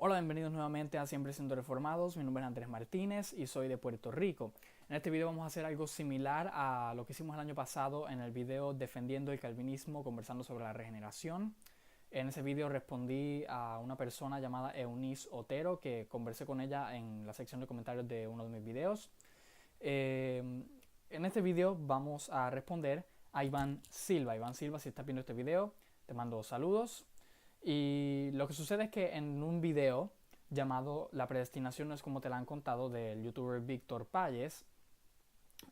Hola, bienvenidos nuevamente a Siempre Siendo Reformados. Mi nombre es Andrés Martínez y soy de Puerto Rico. En este video vamos a hacer algo similar a lo que hicimos el año pasado en el video Defendiendo el Calvinismo, conversando sobre la regeneración. En ese video respondí a una persona llamada Eunice Otero, que conversé con ella en la sección de comentarios de uno de mis videos. En este video vamos a responder a Iván Silva. Iván Silva, si estás viendo este video, te mando saludos. Y lo que sucede es que en un video llamado La predestinación no es como te la han contado, del youtuber Víctor Páez,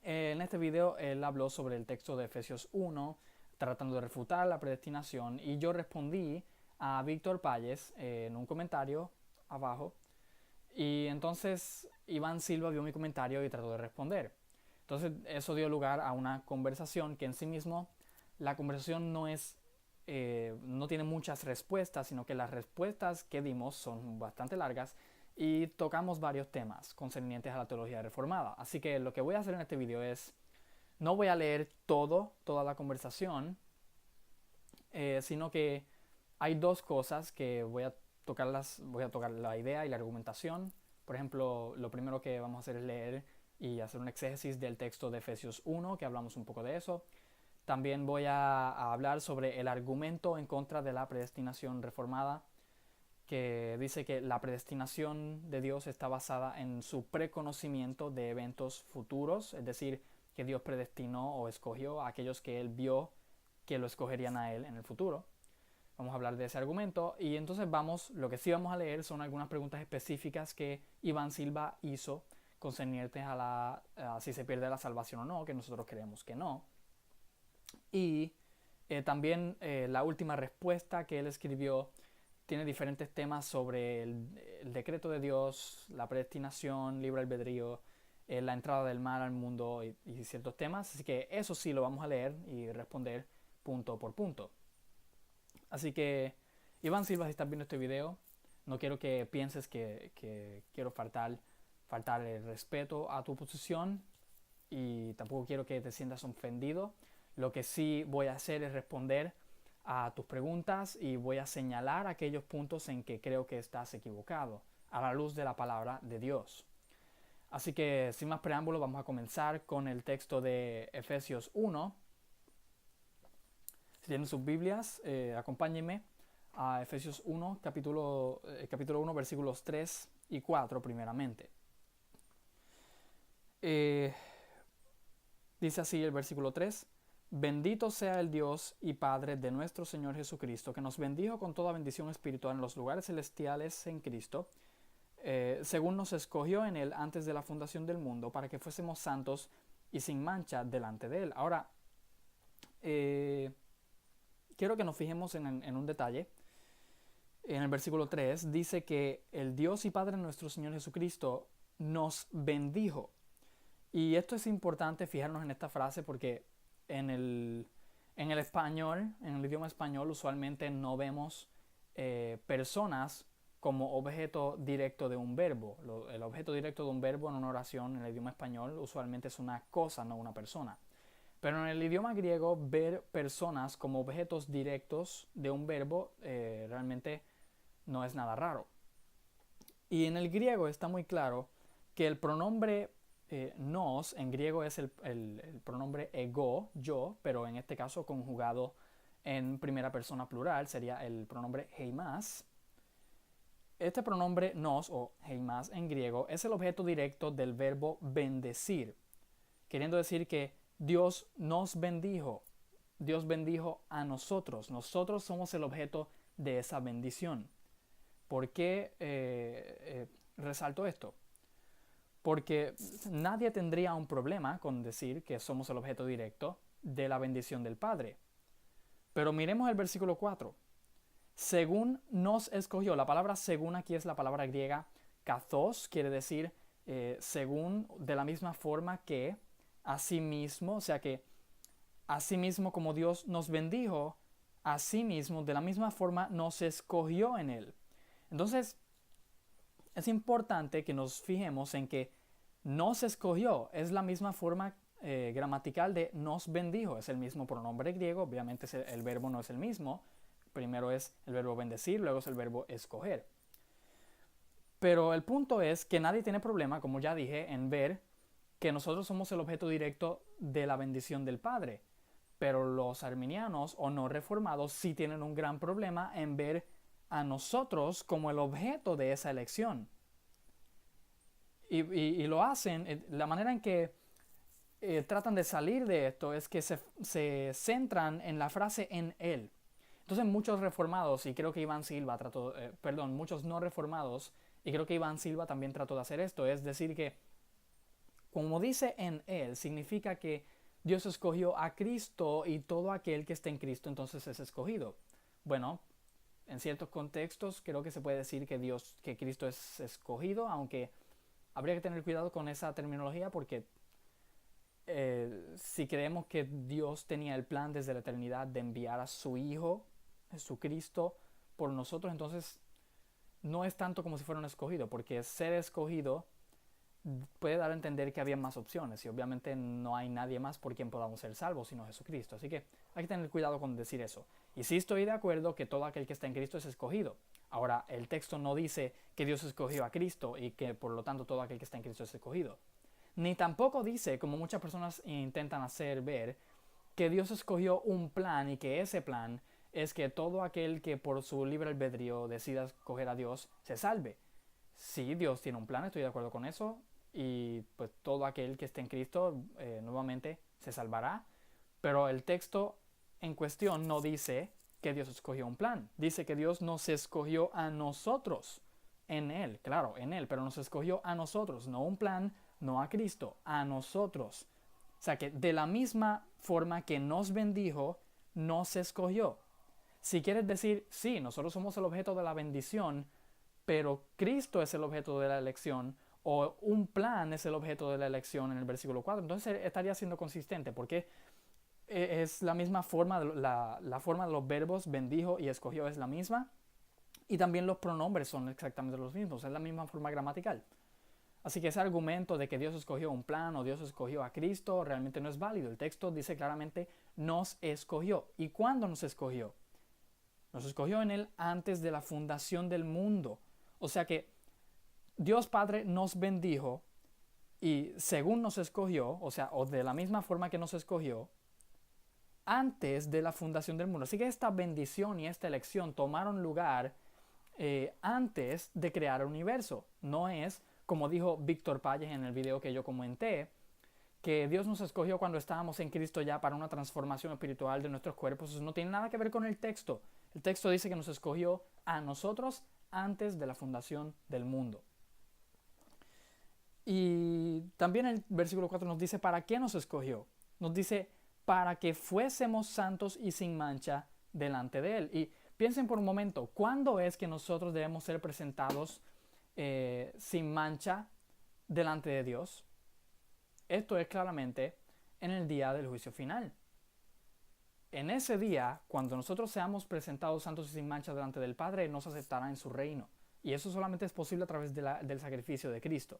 en este video él habló sobre el texto de Efesios 1, tratando de refutar la predestinación, y yo respondí a Víctor Páez en un comentario abajo, y entonces Iván Silva vio mi comentario y trató de responder. Entonces eso dio lugar a una conversación que en sí mismo, la conversación no tiene muchas respuestas, sino que las respuestas que dimos son bastante largas y tocamos varios temas concernientes a la teología reformada. Así que lo que voy a hacer en este video es, no voy a leer toda la conversación, sino que hay dos cosas que voy a tocar la idea y la argumentación. Por ejemplo, lo primero que vamos a hacer es leer y hacer un exégesis del texto de Efesios 1, que hablamos un poco de eso. También voy a hablar sobre el argumento en contra de la predestinación reformada, que dice que la predestinación de Dios está basada en su preconocimiento de eventos futuros, es decir, que Dios predestinó o escogió a aquellos que Él vio que lo escogerían a Él en el futuro. Vamos a hablar de ese argumento y entonces lo que sí vamos a leer son algunas preguntas específicas que Iván Silva hizo concernientes a si se pierde la salvación o no, que nosotros creemos que no. Y también la última respuesta que él escribió tiene diferentes temas sobre el decreto de Dios, la predestinación, libre albedrío, la entrada del mal al mundo y ciertos temas. Así que eso sí lo vamos a leer y responder punto por punto. Así que, Iván Silva, si estás viendo este video, no quiero que pienses que quiero faltar el respeto a tu posición y tampoco quiero que te sientas ofendido. Lo que sí voy a hacer es responder a tus preguntas y voy a señalar aquellos puntos en que creo que estás equivocado, a la luz de la palabra de Dios. Así que, sin más preámbulos, vamos a comenzar con el texto de Efesios 1. Si tienen sus Biblias, acompáñenme a Efesios 1, capítulo 1, versículos 3 y 4 primeramente. Dice así el versículo 3: Bendito sea el Dios y Padre de nuestro Señor Jesucristo, que nos bendijo con toda bendición espiritual en los lugares celestiales en Cristo, según nos escogió en Él antes de la fundación del mundo, para que fuésemos santos y sin mancha delante de Él. Ahora, quiero que nos fijemos en un detalle. En el versículo 3 dice que el Dios y Padre de nuestro Señor Jesucristo nos bendijo. Y esto es importante fijarnos en esta frase porque en el español, en el idioma español, usualmente no vemos personas como objeto directo de un verbo. El objeto directo de un verbo en una oración en el idioma español usualmente es una cosa, no una persona. Pero en el idioma griego, ver personas como objetos directos de un verbo realmente no es nada raro. Y en el griego está muy claro que el pronombre nos, en griego es el pronombre ego, yo, pero en este caso conjugado en primera persona plural, sería el pronombre heimas. Este pronombre nos o heimas en griego es el objeto directo del verbo bendecir, queriendo decir que Dios nos bendijo, Dios bendijo a nosotros, nosotros somos el objeto de esa bendición. ¿Por qué resalto esto? Porque nadie tendría un problema con decir que somos el objeto directo de la bendición del Padre. Pero miremos el versículo 4. Según nos escogió, la palabra según aquí es la palabra griega kathos, quiere decir según, de la misma forma que, asimismo, o sea que asimismo como Dios nos bendijo, asimismo de la misma forma nos escogió en Él. Entonces, es importante que nos fijemos en que nos escogió es la misma forma gramatical de nos bendijo. Es el mismo pronombre griego, obviamente el verbo no es el mismo. Primero es el verbo bendecir, luego es el verbo escoger. Pero el punto es que nadie tiene problema, como ya dije, en ver que nosotros somos el objeto directo de la bendición del Padre. Pero los arminianos o no reformados sí tienen un gran problema en ver a nosotros como el objeto de esa elección. Y lo hacen, la manera en que tratan de salir de esto es que se centran en la frase en él. Entonces muchos reformados, y creo que Iván Silva trató, muchos no reformados, y creo que Iván Silva también trató de hacer esto, es decir que como dice en él, significa que Dios escogió a Cristo y todo aquel que está en Cristo entonces es escogido. Bueno, en ciertos contextos creo que se puede decir que Cristo es escogido, aunque habría que tener cuidado con esa terminología porque si creemos que Dios tenía el plan desde la eternidad de enviar a su Hijo, Jesucristo, por nosotros, entonces no es tanto como si fuera un escogido, porque ser escogido puede dar a entender que había más opciones y obviamente no hay nadie más por quien podamos ser salvos sino Jesucristo. Así que hay que tener cuidado con decir eso. Y sí estoy de acuerdo que todo aquel que está en Cristo es escogido. Ahora, el texto no dice que Dios escogió a Cristo y que por lo tanto todo aquel que está en Cristo es escogido. Ni tampoco dice, como muchas personas intentan hacer ver, que Dios escogió un plan y que ese plan es que todo aquel que por su libre albedrío decida escoger a Dios se salve. Sí, Dios tiene un plan, estoy de acuerdo con eso, y pues todo aquel que esté en Cristo nuevamente se salvará, pero el texto en cuestión no dice que Dios escogió un plan, dice que Dios nos escogió a nosotros en Él, claro, en Él, pero nos escogió a nosotros, no un plan, no a Cristo, a nosotros. O sea que de la misma forma que nos bendijo, nos escogió. Si quieres decir, sí, nosotros somos el objeto de la bendición, pero Cristo es el objeto de la elección, o un plan es el objeto de la elección en el versículo 4, entonces estaría siendo consistente, porque es la misma forma, la forma de los verbos bendijo y escogió es la misma, y también los pronombres son exactamente los mismos, es la misma forma gramatical. Así que ese argumento de que Dios escogió un plan o Dios escogió a Cristo realmente no es válido. El texto dice claramente nos escogió. ¿Y cuándo nos escogió? Nos escogió en Él antes de la fundación del mundo. O sea que Dios Padre nos bendijo y según nos escogió, o sea, o de la misma forma que nos escogió, antes de la fundación del mundo. Así que esta bendición y esta elección tomaron lugar antes de crear el universo. No es, como dijo Víctor Payes en el video que yo comenté, que Dios nos escogió cuando estábamos en Cristo ya para una transformación espiritual de nuestros cuerpos. Eso no tiene nada que ver con el texto. El texto dice que nos escogió a nosotros antes de la fundación del mundo. Y también el versículo 4 nos dice para qué nos escogió. Nos dice para que fuésemos santos y sin mancha delante de Él. Y piensen por un momento, ¿cuándo es que nosotros debemos ser presentados sin mancha delante de Dios? Esto es claramente en el día del juicio final. En ese día, cuando nosotros seamos presentados santos y sin mancha delante del Padre, Él nos aceptará en su reino. Y eso solamente es posible a través del sacrificio de Cristo.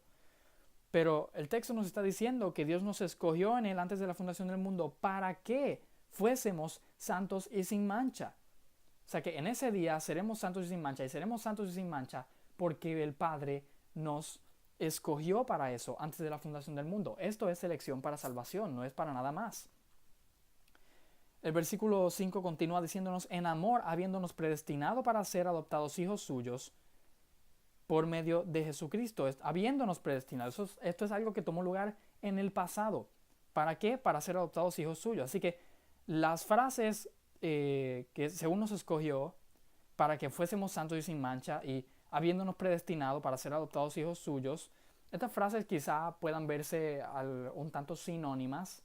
Pero el texto nos está diciendo que Dios nos escogió en Él antes de la fundación del mundo para que fuésemos santos y sin mancha. O sea que en ese día seremos santos y sin mancha, y seremos santos y sin mancha porque el Padre nos escogió para eso antes de la fundación del mundo. Esto es elección para salvación, no es para nada más. El versículo 5 continúa diciéndonos, en amor, habiéndonos predestinado para ser adoptados hijos suyos por medio de Jesucristo, habiéndonos predestinado. Esto es algo que tomó lugar en el pasado. ¿Para qué? Para ser adoptados hijos suyos. Así que las frases que según nos escogió para que fuésemos santos y sin mancha y habiéndonos predestinado para ser adoptados hijos suyos, estas frases quizá puedan verse un tanto sinónimas,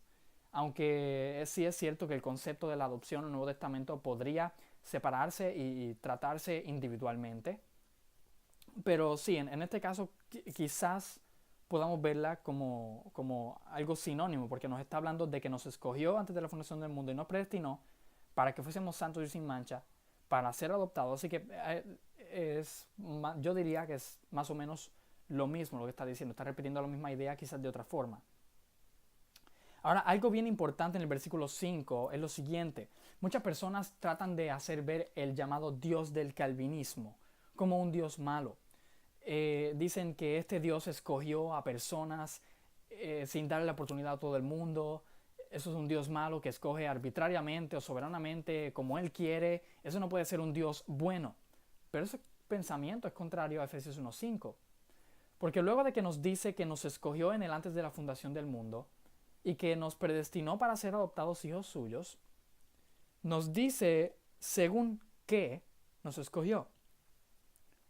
aunque sí es cierto que el concepto de la adopción en el Nuevo Testamento podría separarse y tratarse individualmente. Pero sí, en este caso quizás podamos verla como algo sinónimo, porque nos está hablando de que nos escogió antes de la fundación del mundo y nos predestinó para que fuésemos santos y sin mancha, para ser adoptados. Así que yo diría que es más o menos lo mismo lo que está diciendo, está repitiendo la misma idea quizás de otra forma. Ahora, algo bien importante en el versículo 5 es lo siguiente. Muchas personas tratan de hacer ver el llamado Dios del calvinismo como un Dios malo. dicen que este Dios escogió a personas sin darle la oportunidad a todo el mundo. Eso es un Dios malo que escoge arbitrariamente o soberanamente como Él quiere. Eso no puede ser un Dios bueno. Pero ese pensamiento es contrario a Efesios 1:5. Porque luego de que nos dice que nos escogió en Él antes de la fundación del mundo y que nos predestinó para ser adoptados hijos suyos, nos dice según qué nos escogió.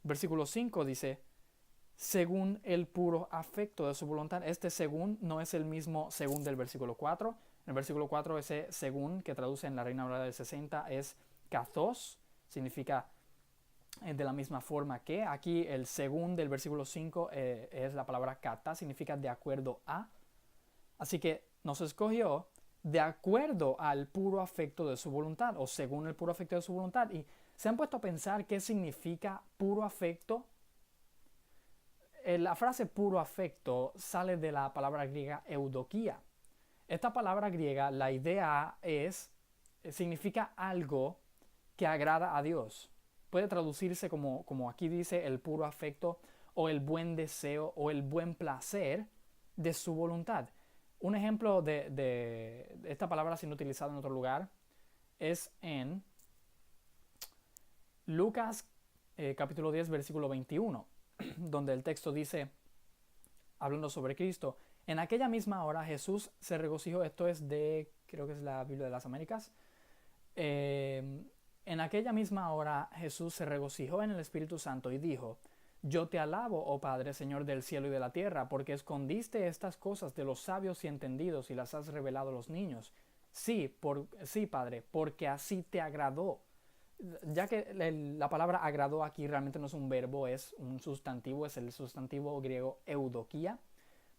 Versículo 5 dice, según el puro afecto de su voluntad. Este según no es el mismo según del versículo 4. En el versículo 4 ese según, que traduce en la Reina Valera del 60, es kathos, significa de la misma forma que. Aquí el según del versículo 5 es la palabra kata, significa de acuerdo a. Así que nos escogió de acuerdo al puro afecto de su voluntad, o según el puro afecto de su voluntad. Y se han puesto a pensar qué significa puro afecto. La frase puro afecto sale de la palabra griega eudokia. Esta palabra griega, la idea significa algo que agrada a Dios. Puede traducirse como aquí dice, el puro afecto, o el buen deseo, o el buen placer de su voluntad. Un ejemplo de esta palabra siendo utilizada en otro lugar es en Lucas capítulo 10, versículo 21, donde el texto dice, hablando sobre Cristo, en aquella misma hora Jesús se regocijó. Esto es creo que es la Biblia de las Américas. En aquella misma hora Jesús se regocijó en el Espíritu Santo y dijo, yo te alabo, oh Padre, Señor del cielo y de la tierra, porque escondiste estas cosas de los sabios y entendidos y las has revelado a los niños. Sí, Padre, porque así te agradó. Ya que la palabra agradó aquí realmente no es un verbo, es un sustantivo, es el sustantivo griego eudokia.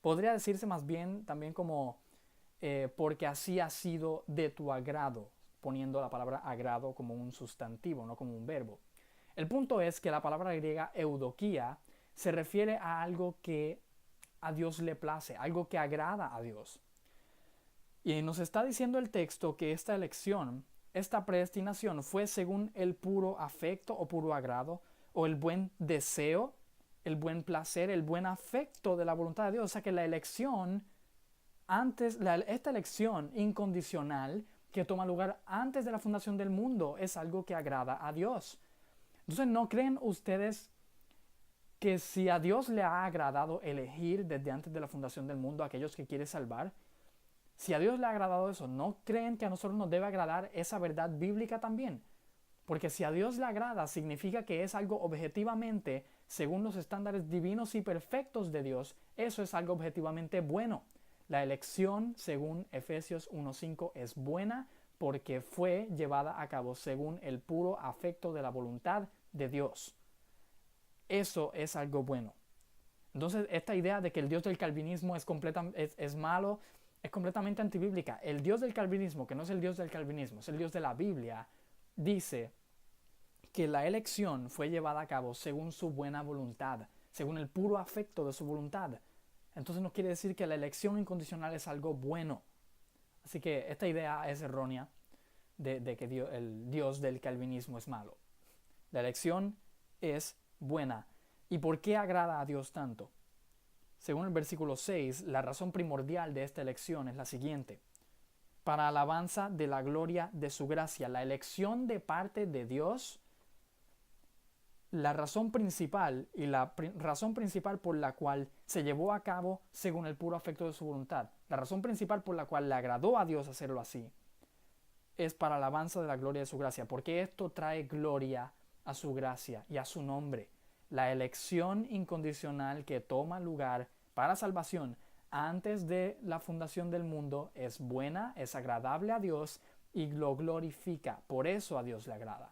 Podría decirse más bien también como porque así ha sido de tu agrado, poniendo la palabra agrado como un sustantivo, no como un verbo. El punto es que la palabra griega eudokia se refiere a algo que a Dios le place, algo que agrada a Dios. Y nos está diciendo el texto que esta elección, esta predestinación fue según el puro afecto o puro agrado, o el buen deseo, el buen placer, el buen afecto de la voluntad de Dios. O sea que la elección, esta elección incondicional que toma lugar antes de la fundación del mundo es algo que agrada a Dios. Entonces, ¿no creen ustedes que si a Dios le ha agradado elegir desde antes de la fundación del mundo a aquellos que quiere salvar, si a Dios le ha agradado eso, ¿no creen que a nosotros nos debe agradar esa verdad bíblica también? Porque si a Dios le agrada, significa que es algo objetivamente, según los estándares divinos y perfectos de Dios, eso es algo objetivamente bueno. La elección, según Efesios 1:5, es buena porque fue llevada a cabo según el puro afecto de la voluntad de Dios. Eso es algo bueno. Entonces, esta idea de que el Dios del calvinismo es malo, es completamente antibíblica. El Dios del calvinismo, que no es el Dios del calvinismo, es el Dios de la Biblia, dice que la elección fue llevada a cabo según su buena voluntad, según el puro afecto de su voluntad. Entonces no quiere decir que la elección incondicional es algo bueno. Así que esta idea es errónea de que el Dios del calvinismo es malo. La elección es buena. ¿Y por qué agrada a Dios tanto? Según el versículo 6, la razón primordial de esta elección es la siguiente: para alabanza de la gloria de su gracia. La elección de parte de Dios, la razón principal razón principal por la cual se llevó a cabo según el puro afecto de su voluntad, la razón principal por la cual le agradó a Dios hacerlo así, es para alabanza de la gloria de su gracia, porque esto trae gloria a su gracia y a su nombre. La elección incondicional que toma lugar para salvación antes de la fundación del mundo es buena, es agradable a Dios y lo glorifica. Por eso a Dios le agrada.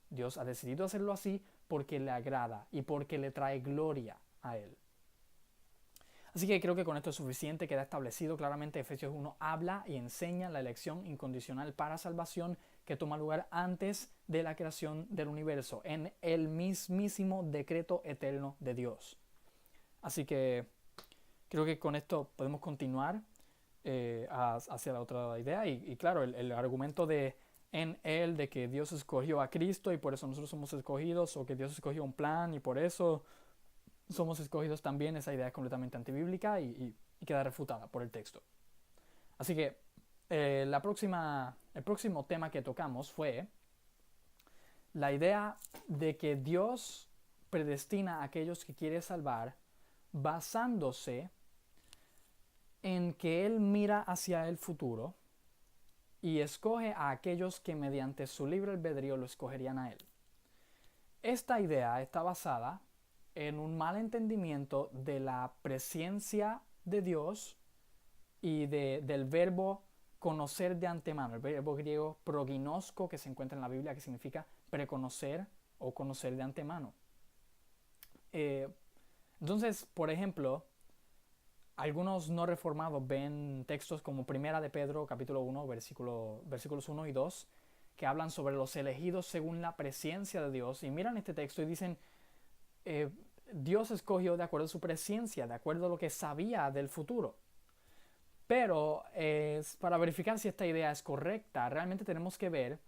Dios ha decidido hacerlo así porque le agrada y porque le trae gloria a Él. Así que creo que con esto es suficiente, queda establecido claramente. Efesios 1 habla y enseña la elección incondicional para salvación que toma lugar antes de la creación del universo, en el mismísimo decreto eterno de Dios. Así que creo que con esto podemos continuar hacia la otra idea. Y claro, el argumento en Él de que Dios escogió a Cristo y por eso nosotros somos escogidos, o que Dios escogió un plan y por eso somos escogidos también, esa idea es completamente antibíblica y queda refutada por el texto. Así que el próximo tema que tocamos fue la idea de que Dios predestina a aquellos que quiere salvar basándose en que Él mira hacia el futuro y escoge a aquellos que mediante su libre albedrío lo escogerían a Él. Esta idea está basada en un mal entendimiento de la presciencia de Dios y del verbo conocer de antemano, el verbo griego proginosko que se encuentra en la Biblia, que significa preconocer o conocer de antemano. Entonces, por ejemplo, algunos no reformados ven textos como Primera de Pedro, capítulo 1, versículos 1 y 2, que hablan sobre los elegidos según la presciencia de Dios, y miran este texto y dicen, Dios escogió de acuerdo a su presciencia, de acuerdo a lo que sabía del futuro. Pero para verificar si esta idea es correcta, realmente tenemos que ver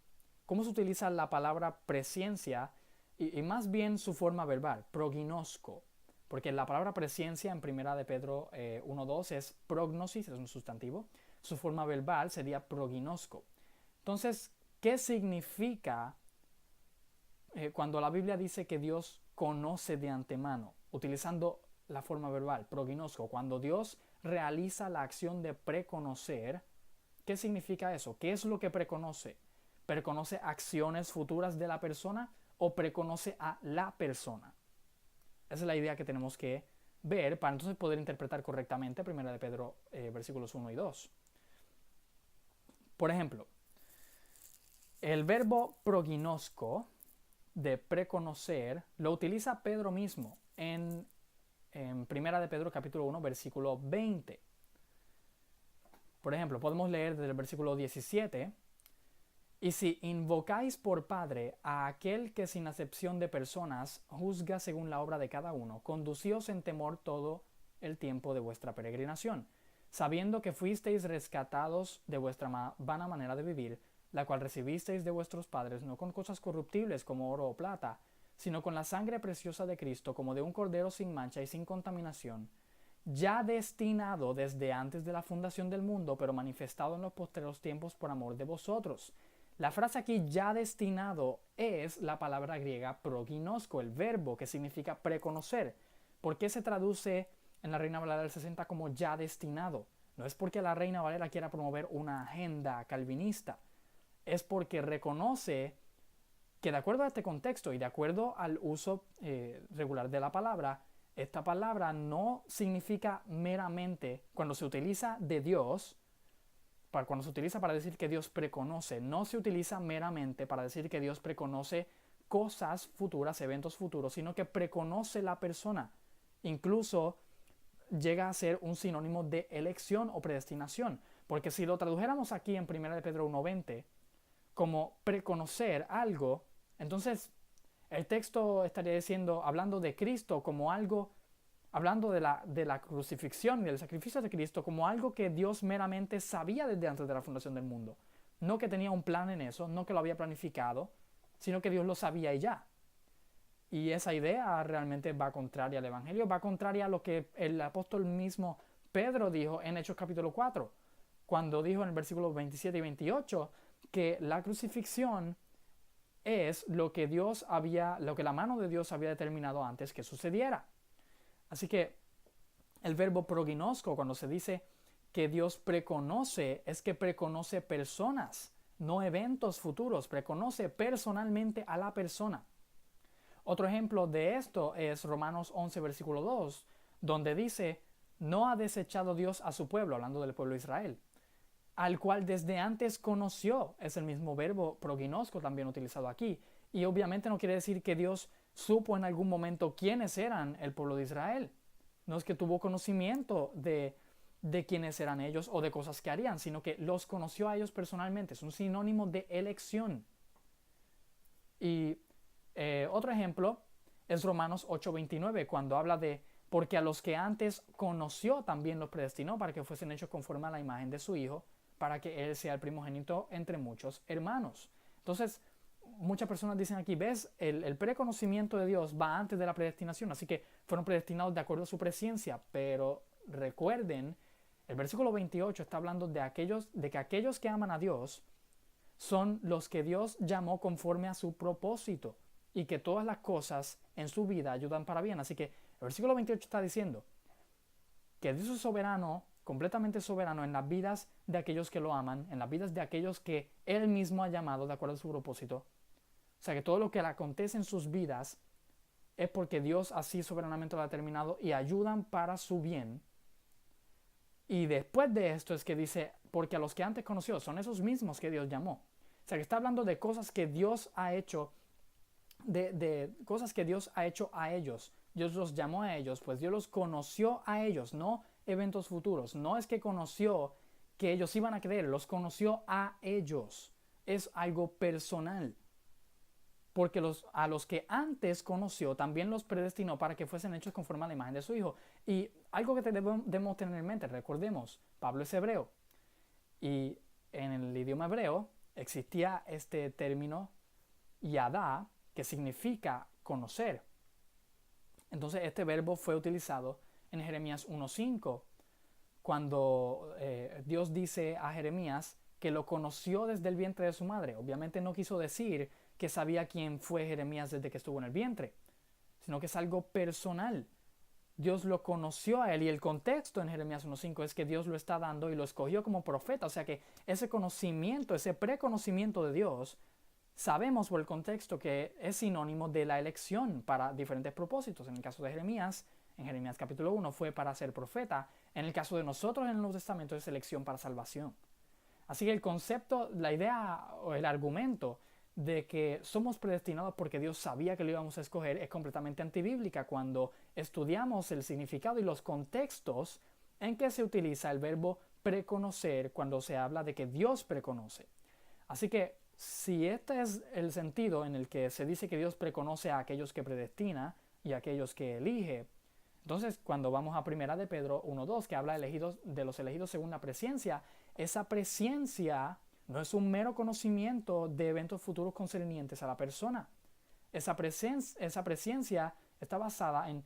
cómo se utiliza la palabra presciencia y más bien su forma verbal, proginosko. Porque la palabra presciencia en Primera de Pedro 1.2 es prognosis, es un sustantivo. Su forma verbal sería proginosko. Entonces, ¿qué significa cuando la Biblia dice que Dios conoce de antemano? Utilizando la forma verbal, proginosko. Cuando Dios realiza la acción de preconocer, ¿qué significa eso? ¿Qué es lo que preconoce? ¿Preconoce acciones futuras de la persona o preconoce a la persona? Esa es la idea que tenemos que ver para entonces poder interpretar correctamente 1 de Pedro versículos 1 y 2. Por ejemplo, el verbo proginosko de preconocer lo utiliza Pedro mismo en 1 de Pedro capítulo 1 versículo 20. Por ejemplo, podemos leer desde el versículo 17: y si invocáis por Padre a aquel que sin acepción de personas juzga según la obra de cada uno, conducíos en temor todo el tiempo de vuestra peregrinación, sabiendo que fuisteis rescatados de vuestra vana manera de vivir, la cual recibisteis de vuestros padres, no con cosas corruptibles como oro o plata, sino con la sangre preciosa de Cristo, como de un cordero sin mancha y sin contaminación, ya destinado desde antes de la fundación del mundo, pero manifestado en los postreros tiempos por amor de vosotros. La frase aquí, ya destinado, es la palabra griega proginosko, el verbo que significa preconocer. ¿Por qué se traduce en la Reina Valera del 60 como ya destinado? No es porque la Reina Valera quiera promover una agenda calvinista, es porque reconoce que de acuerdo a este contexto y de acuerdo al uso regular de la palabra, esta palabra no significa meramente, cuando se utiliza de Dios, cuando se utiliza para decir que Dios preconoce, no se utiliza meramente para decir que Dios preconoce cosas futuras, eventos futuros, sino que preconoce la persona. Incluso llega a ser un sinónimo de elección o predestinación, porque si lo tradujéramos aquí en 1 de Pedro 1.20 como preconocer algo, entonces el texto estaría diciendo, hablando de Cristo como algo, hablando de la crucifixión y del sacrificio de Cristo como algo que Dios meramente sabía desde antes de la fundación del mundo. No que tenía un plan en eso, no que lo había planificado, sino que Dios lo sabía y ya. Y esa idea realmente va contraria al Evangelio, va contraria a lo que el apóstol mismo Pedro dijo en Hechos capítulo 4, cuando dijo en el versículo 27 y 28 que la crucifixión es lo que la mano de Dios había determinado antes que sucediera. Así que el verbo proginosko, cuando se dice que Dios preconoce, es que preconoce personas, no eventos futuros, preconoce personalmente a la persona. Otro ejemplo de esto es Romanos 11, versículo 2, donde dice, no ha desechado Dios a su pueblo, hablando del pueblo de Israel, al cual desde antes conoció, es el mismo verbo proginosko también utilizado aquí, y obviamente no quiere decir que Dios supo en algún momento quiénes eran el pueblo de Israel. No es que tuvo conocimiento de quiénes eran ellos o de cosas que harían, sino que los conoció a ellos personalmente. Es un sinónimo de elección. Y otro ejemplo es Romanos 8:29, cuando habla de porque a los que antes conoció también los predestinó para que fuesen hechos conforme a la imagen de su Hijo, para que Él sea el primogénito entre muchos hermanos. Entonces, muchas personas dicen aquí, ves, el preconocimiento de Dios va antes de la predestinación, así que fueron predestinados de acuerdo a su presciencia, pero recuerden, el versículo 28 está hablando de que aquellos que aman a Dios son los que Dios llamó conforme a su propósito y que todas las cosas en su vida ayudan para bien. Así que el versículo 28 está diciendo que Dios es soberano, completamente soberano en las vidas de aquellos que lo aman, en las vidas de aquellos que Él mismo ha llamado de acuerdo a su propósito. O sea que todo lo que le acontece en sus vidas es porque Dios así soberanamente lo ha determinado y ayudan para su bien. Y después de esto es que dice, porque a los que antes conoció son esos mismos que Dios llamó. O sea que está hablando de cosas que Dios ha hecho, de cosas que Dios ha hecho a ellos. Dios los llamó a ellos, pues Dios los conoció a ellos, no eventos futuros. No es que conoció que ellos iban a creer, los conoció a ellos. Es algo personal. Porque a los que antes conoció también los predestinó para que fuesen hechos conforme a la imagen de su Hijo. Y algo que debemos tener en mente, recordemos, Pablo es hebreo. Y en el idioma hebreo existía este término yadá, que significa conocer. Entonces este verbo fue utilizado en Jeremías 1:5, cuando Dios dice a Jeremías que lo conoció desde el vientre de su madre. Obviamente no quiso decir que sabía quién fue Jeremías desde que estuvo en el vientre, sino que es algo personal. Dios lo conoció a él y el contexto en Jeremías 1:5 es que Dios lo está dando y lo escogió como profeta. O sea que ese conocimiento, ese preconocimiento de Dios, sabemos por el contexto que es sinónimo de la elección para diferentes propósitos. En el caso de Jeremías, en Jeremías capítulo 1 fue para ser profeta. En el caso de nosotros en el Nuevo Testamento es elección para salvación. Así que el concepto, la idea o el argumento de que somos predestinados porque Dios sabía que lo íbamos a escoger es completamente antibíblica cuando estudiamos el significado y los contextos en que se utiliza el verbo preconocer cuando se habla de que Dios preconoce. Así que si este es el sentido en el que se dice que Dios preconoce a aquellos que predestina y a aquellos que elige, entonces cuando vamos a Primera de Pedro 1:2 que habla de los elegidos según la presciencia, esa presciencia no es un mero conocimiento de eventos futuros concernientes a la persona. Esa presciencia está basada en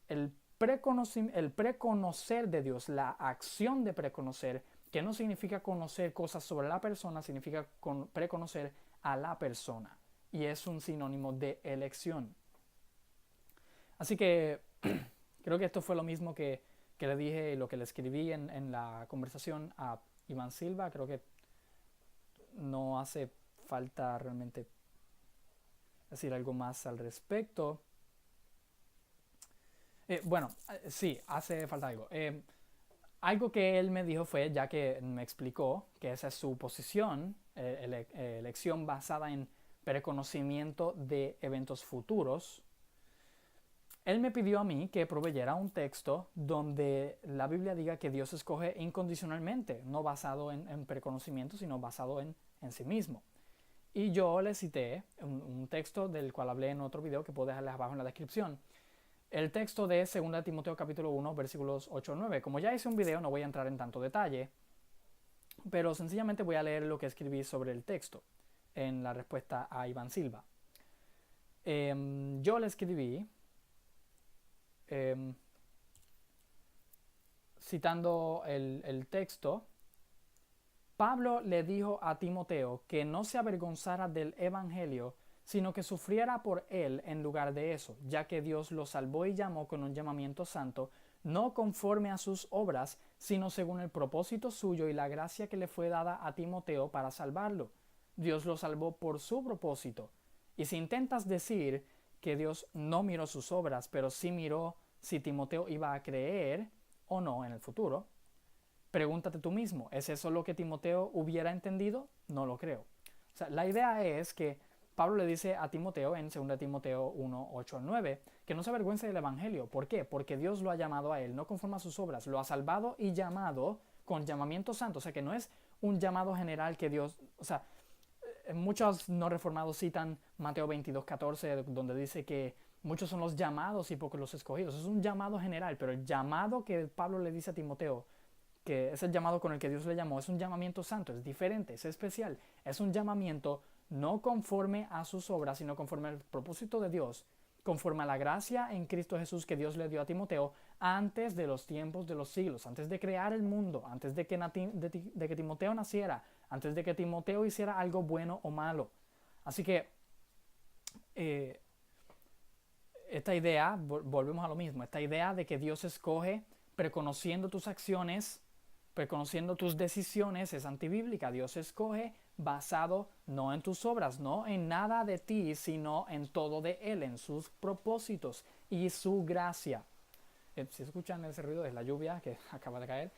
el preconocer de Dios, la acción de preconocer, que no significa conocer cosas sobre la persona, significa preconocer a la persona. Y es un sinónimo de elección. Así que creo que esto fue lo mismo que le dije y lo que le escribí en la conversación a Iván Silva. Creo que no hace falta realmente decir algo más al respecto. Sí, hace falta algo. Algo que él me dijo fue, ya que me explicó que esa es su posición, elección basada en preconocimiento de eventos futuros, él me pidió a mí que proveyera un texto donde la Biblia diga que Dios escoge incondicionalmente, no basado en preconocimiento, sino basado en sí mismo. Y yo le cité un texto del cual hablé en otro video que puedo dejarles abajo en la descripción. El texto de 2 Timoteo capítulo 1, versículos 8-9. Como ya hice un video, no voy a entrar en tanto detalle, pero sencillamente voy a leer lo que escribí sobre el texto en la respuesta a Iván Silva. Yo le escribí citando el texto. Pablo le dijo a Timoteo que no se avergonzara del evangelio, sino que sufriera por él en lugar de eso, ya que Dios lo salvó y llamó con un llamamiento santo, no conforme a sus obras, sino según el propósito suyo y la gracia que le fue dada a Timoteo para salvarlo. Dios lo salvó por su propósito. Y si intentas decir que Dios no miró sus obras, pero sí miró si Timoteo iba a creer o no en el futuro, pregúntate tú mismo, ¿es eso lo que Timoteo hubiera entendido? No lo creo. O sea, la idea es que Pablo le dice a Timoteo en 2 Timoteo 1, 8-9 que no se avergüence del evangelio. ¿Por qué? Porque Dios lo ha llamado a él, no conforme a sus obras, lo ha salvado y llamado con llamamiento santo. O sea, que no es un llamado general que Dios, o sea, muchos no reformados citan Mateo 22:14, donde dice que muchos son los llamados y pocos los escogidos. Es un llamado general, pero el llamado que Pablo le dice a Timoteo, que es el llamado con el que Dios le llamó, es un llamamiento santo, es diferente, es especial, es un llamamiento no conforme a sus obras, sino conforme al propósito de Dios, conforme a la gracia en Cristo Jesús que Dios le dio a Timoteo antes de los tiempos de los siglos, antes de crear el mundo, antes de que Timoteo naciera, antes de que Timoteo hiciera algo bueno o malo. Así que esta idea, volvemos a lo mismo, esta idea de que Dios escoge preconociendo tus acciones, preconociendo tus decisiones, es antibíblica. Dios escoge basado no en tus obras, no en nada de ti, sino en todo de Él, en sus propósitos y su gracia. Si escuchan ese ruido, es la lluvia que acaba de caer.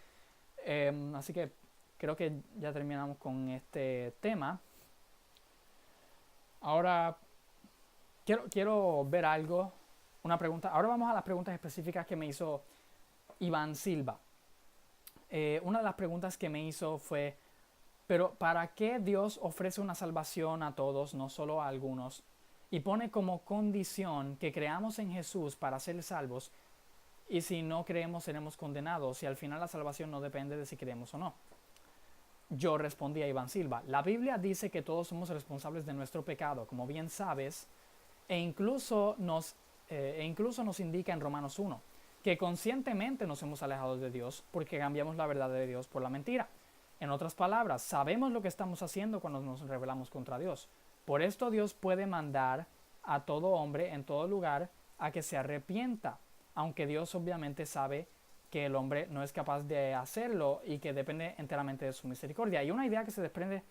Así que creo que ya terminamos con este tema. Ahora quiero ver algo, una pregunta. Ahora vamos a las preguntas específicas que me hizo Iván Silva. Una de las preguntas que me hizo fue: pero ¿para qué Dios ofrece una salvación a todos, no solo a algunos? Y pone como condición que creamos en Jesús para ser salvos, y si no creemos seremos condenados, y al final la salvación no depende de si creemos o no. Yo respondí a Iván Silva: la Biblia dice que todos somos responsables de nuestro pecado, como bien sabes, e incluso nos indica en Romanos 1 que conscientemente nos hemos alejado de Dios porque cambiamos la verdad de Dios por la mentira. En otras palabras, sabemos lo que estamos haciendo cuando nos rebelamos contra Dios. Por esto Dios puede mandar a todo hombre en todo lugar a que se arrepienta, aunque Dios obviamente sabe que el hombre no es capaz de hacerlo y que depende enteramente de su misericordia. Y una idea que se desprende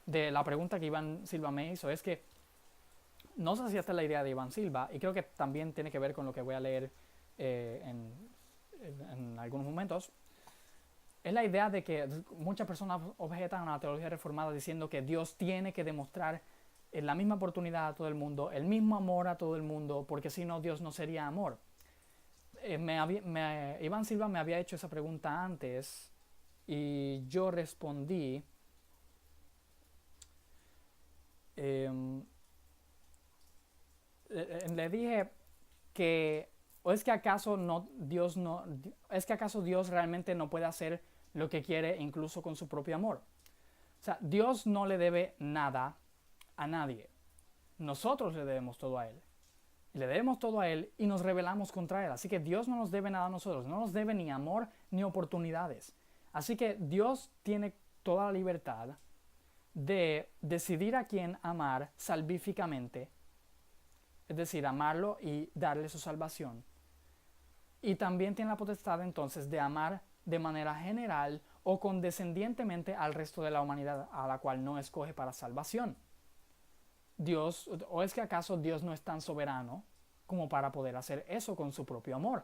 de la pregunta que Iván Silva me hizo es que, no sé si esta es la idea de Iván Silva, y creo que también tiene que ver con lo que voy a leer en algunos momentos, es la idea de que muchas personas objetan a la teología reformada diciendo que Dios tiene que demostrar la misma oportunidad a todo el mundo, el mismo amor a todo el mundo, porque si no, Dios no sería amor. Iván Silva me había hecho esa pregunta antes y yo respondí le dije que es que acaso Dios realmente no puede hacer lo que quiere incluso con su propio amor. O sea, Dios no le debe nada a nadie. Nosotros le debemos todo a Él. Le debemos todo a Él y nos rebelamos contra Él. Así que Dios no nos debe nada a nosotros. No nos debe ni amor ni oportunidades. Así que Dios tiene toda la libertad de decidir a quién amar salvíficamente. Es decir, amarlo y darle su salvación. Y también tiene la potestad entonces de amar de manera general o condescendientemente al resto de la humanidad a la cual no escoge para salvación. Dios, ¿o es que acaso Dios no es tan soberano como para poder hacer eso con su propio amor?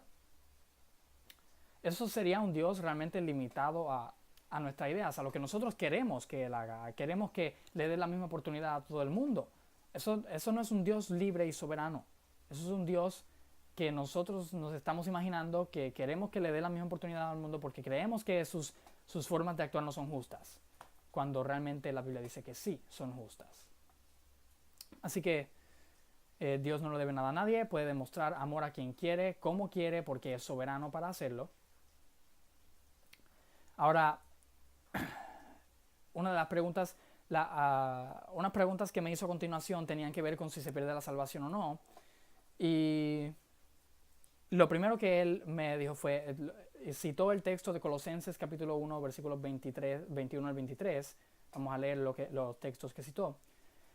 Eso sería un Dios realmente limitado a nuestras ideas, a lo que nosotros queremos que Él haga. Queremos que le dé la misma oportunidad a todo el mundo. Eso no es un Dios libre y soberano. Eso es un Dios que nosotros nos estamos imaginando que queremos que le dé la misma oportunidad al mundo porque creemos que sus formas de actuar no son justas, cuando realmente la Biblia dice que sí son justas. Así que Dios no le debe nada a nadie, puede demostrar amor a quien quiere, como quiere, porque es soberano para hacerlo. Ahora, una de las preguntas, unas preguntas que me hizo a continuación tenían que ver con si se pierde la salvación o no. Y lo primero que él me dijo fue, citó el texto de Colosenses capítulo 1, versículos 21 al 23. Vamos a leer los textos que citó.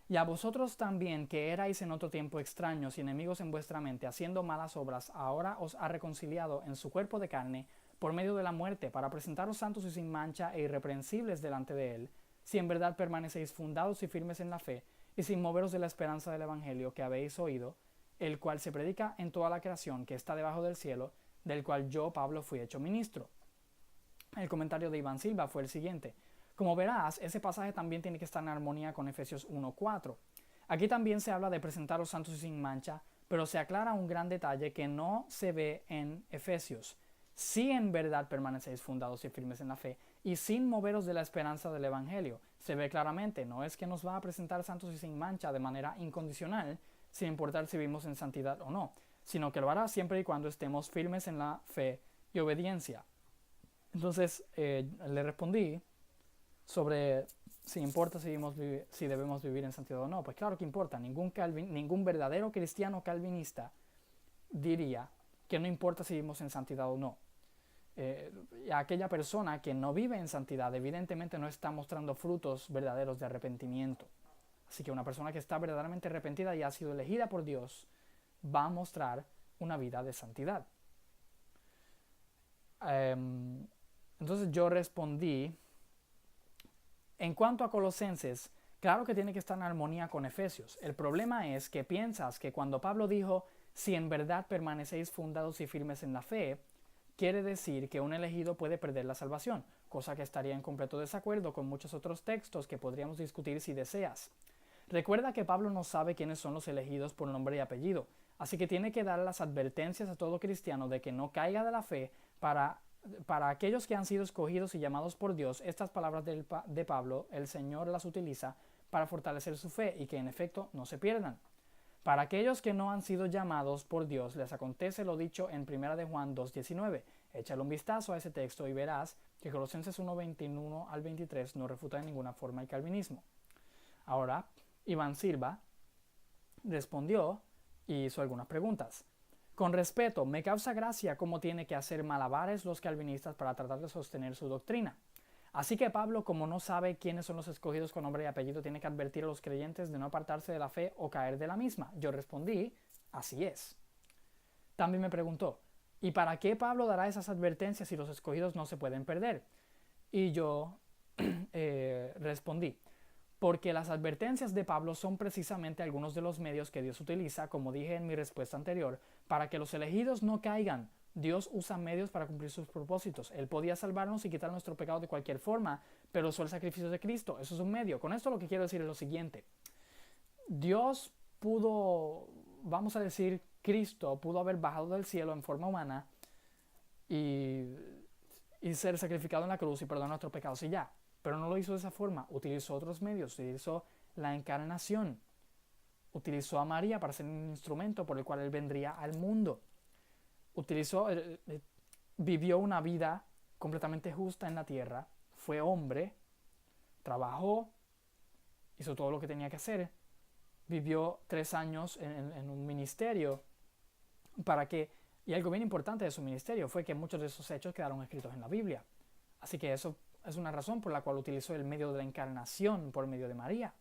Y a vosotros también, que erais en otro tiempo extraños y enemigos en vuestra mente, haciendo malas obras, ahora os ha reconciliado en su cuerpo de carne por medio de la muerte, para presentaros santos y sin mancha e irreprensibles delante de Él, si en verdad permanecéis fundados y firmes en la fe, y sin moveros de la esperanza del Evangelio que habéis oído, el cual se predica en toda la creación que está debajo del cielo, del cual yo, Pablo, fui hecho ministro. El comentario de Iván Silva fue el siguiente: como verás, ese pasaje también tiene que estar en armonía con Efesios 1:4. Aquí también se habla de presentaros santos y sin mancha, pero se aclara un gran detalle que no se ve en Efesios. Si en verdad permanecéis fundados y firmes en la fe, y sin moveros de la esperanza del Evangelio, se ve claramente, no es que nos va a presentar santos y sin mancha de manera incondicional, sin importar si vivimos en santidad o no, sino que lo hará siempre y cuando estemos firmes en la fe y obediencia. Entonces le respondí sobre si importa si debemos vivir en santidad o no. Pues claro que importa. Ningún verdadero cristiano calvinista diría que no importa si vivimos en santidad o no. Aquella persona que no vive en santidad evidentemente no está mostrando frutos verdaderos de arrepentimiento. Así que una persona que está verdaderamente arrepentida y ha sido elegida por Dios va a mostrar una vida de santidad. Entonces yo respondí, en cuanto a Colosenses, claro que tiene que estar en armonía con Efesios. El problema es que piensas que cuando Pablo dijo, si en verdad permanecéis fundados y firmes en la fe, quiere decir que un elegido puede perder la salvación, cosa que estaría en completo desacuerdo con muchos otros textos que podríamos discutir si deseas. Recuerda que Pablo no sabe quiénes son los elegidos por nombre y apellido, así que tiene que dar las advertencias a todo cristiano de que no caiga de la fe. Para aquellos que han sido escogidos y llamados por Dios, estas palabras de Pablo, el Señor las utiliza para fortalecer su fe y que en efecto no se pierdan. Para aquellos que no han sido llamados por Dios, les acontece lo dicho en 1 de Juan 2:19. Échale un vistazo a ese texto y verás que Colosenses 1:21 al 23 no refuta de ninguna forma el calvinismo. Ahora, Iván Silva respondió y hizo algunas preguntas. Con respeto, me causa gracia cómo tiene que hacer malabares los calvinistas para tratar de sostener su doctrina. Así que Pablo, como no sabe quiénes son los escogidos con nombre y apellido, tiene que advertir a los creyentes de no apartarse de la fe o caer de la misma. Yo respondí, así es. También me preguntó, ¿y para qué Pablo dará esas advertencias si los escogidos no se pueden perder? Y yo respondí, porque las advertencias de Pablo son precisamente algunos de los medios que Dios utiliza, como dije en mi respuesta anterior, para que los elegidos no caigan. Dios usa medios para cumplir sus propósitos. Él podía salvarnos y quitar nuestro pecado de cualquier forma, pero usó el sacrificio de Cristo. Eso es un medio. Con esto lo que quiero decir es lo siguiente. Dios pudo, vamos a decir, Cristo pudo haber bajado del cielo en forma humana y ser sacrificado en la cruz y perdonar nuestros pecados y ya. Pero no lo hizo de esa forma, utilizó otros medios, utilizó la encarnación, utilizó a María para ser un instrumento por el cual Él vendría al mundo, vivió una vida completamente justa en la tierra, fue hombre, trabajó, hizo todo lo que tenía que hacer, vivió 3 años en un ministerio y algo bien importante de su ministerio fue que muchos de esos hechos quedaron escritos en la Biblia. Así que eso es una razón por la cual utilizó el medio de la encarnación por medio de María.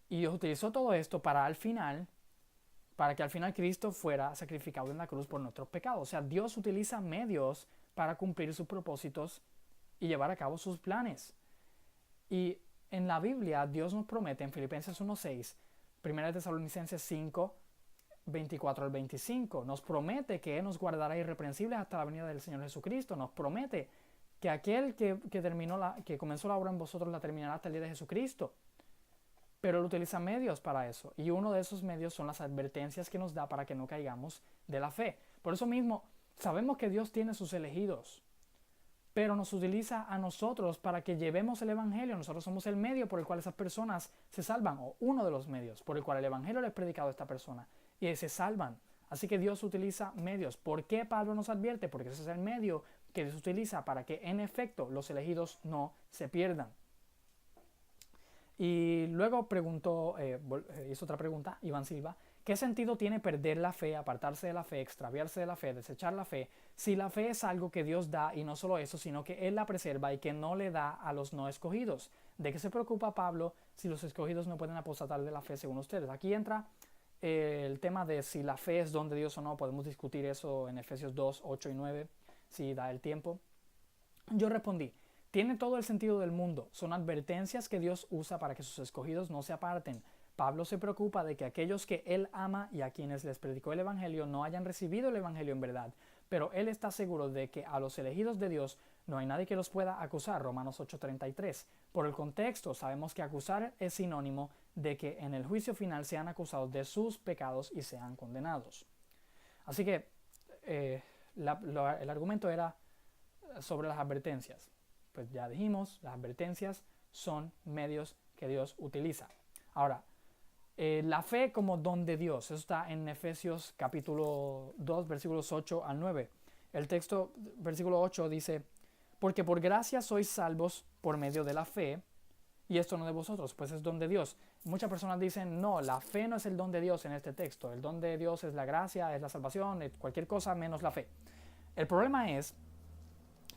Y Dios utilizó todo esto para que al final Cristo fuera sacrificado en la cruz por nuestros pecados. O sea, Dios utiliza medios para cumplir sus propósitos y llevar a cabo sus planes. Y en la Biblia Dios nos promete en Filipenses 1:6, 1 Tesalonicenses 5:24 al 25, nos promete que Él nos guardará irreprensibles hasta la venida del Señor Jesucristo. Nos promete que aquel que comenzó la obra en vosotros la terminará hasta el día de Jesucristo. Pero Él utiliza medios para eso. Y uno de esos medios son las advertencias que nos da para que no caigamos de la fe. Por eso mismo, sabemos que Dios tiene sus elegidos, pero nos utiliza a nosotros para que llevemos el Evangelio. Nosotros somos el medio por el cual esas personas se salvan, o uno de los medios por el cual el Evangelio le es predicado a esta persona y se salvan. Así que Dios utiliza medios. ¿Por qué Pablo nos advierte? Porque ese es el medio que Dios utiliza para que en efecto los elegidos no se pierdan. Y luego hizo otra pregunta, Iván Silva, ¿qué sentido tiene perder la fe, apartarse de la fe, extraviarse de la fe, desechar la fe, si la fe es algo que Dios da y no solo eso, sino que Él la preserva y que no le da a los no escogidos? ¿De qué se preocupa Pablo si los escogidos no pueden apostatar de la fe según ustedes? Aquí entra el tema de si la fe es don de Dios o no. Podemos discutir eso en Efesios 2, 8 y 9, si da el tiempo. Yo respondí, tiene todo el sentido del mundo. Son advertencias que Dios usa para que sus escogidos no se aparten. Pablo se preocupa de que aquellos que Él ama y a quienes les predicó el Evangelio no hayan recibido el Evangelio en verdad. Pero Él está seguro de que a los elegidos de Dios no hay nadie que los pueda acusar. Romanos 8:33. Por el contexto, sabemos que acusar es sinónimo de que en el juicio final sean acusados de sus pecados y sean condenados. Así que el argumento era sobre las advertencias. Pues ya dijimos, las advertencias son medios que Dios utiliza. Ahora, la fe como don de Dios, eso está en Efesios capítulo 2, versículos 8 al 9. El texto, versículo 8 dice, porque por gracia sois salvos por medio de la fe, y esto no de vosotros, pues es don de Dios. Muchas personas dicen, no, la fe no es el don de Dios en este texto. El don de Dios es la gracia, es la salvación, es cualquier cosa menos la fe. El problema es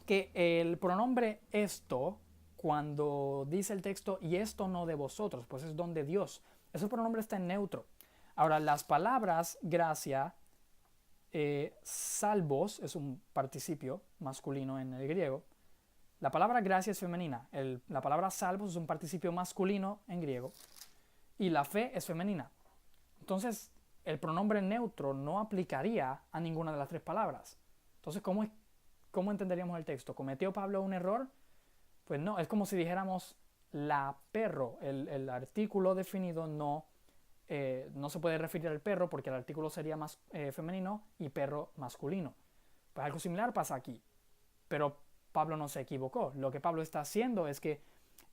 que el pronombre esto, cuando dice el texto, y esto no de vosotros, pues es don de Dios. Ese pronombre está en neutro. Ahora, las palabras gracia, salvos, es un participio masculino en el griego. La palabra gracia es femenina. La palabra salvos es un participio masculino en griego. Y la fe es femenina. Entonces, el pronombre neutro no aplicaría a ninguna de las tres palabras. Entonces, ¿cómo entenderíamos el texto? ¿Cometió Pablo un error? Pues no, es como si dijéramos la perro. El artículo definido no se puede referir al perro porque el artículo sería más femenino y perro masculino. Pues algo similar pasa aquí. Pero Pablo no se equivocó. Lo que Pablo está haciendo es que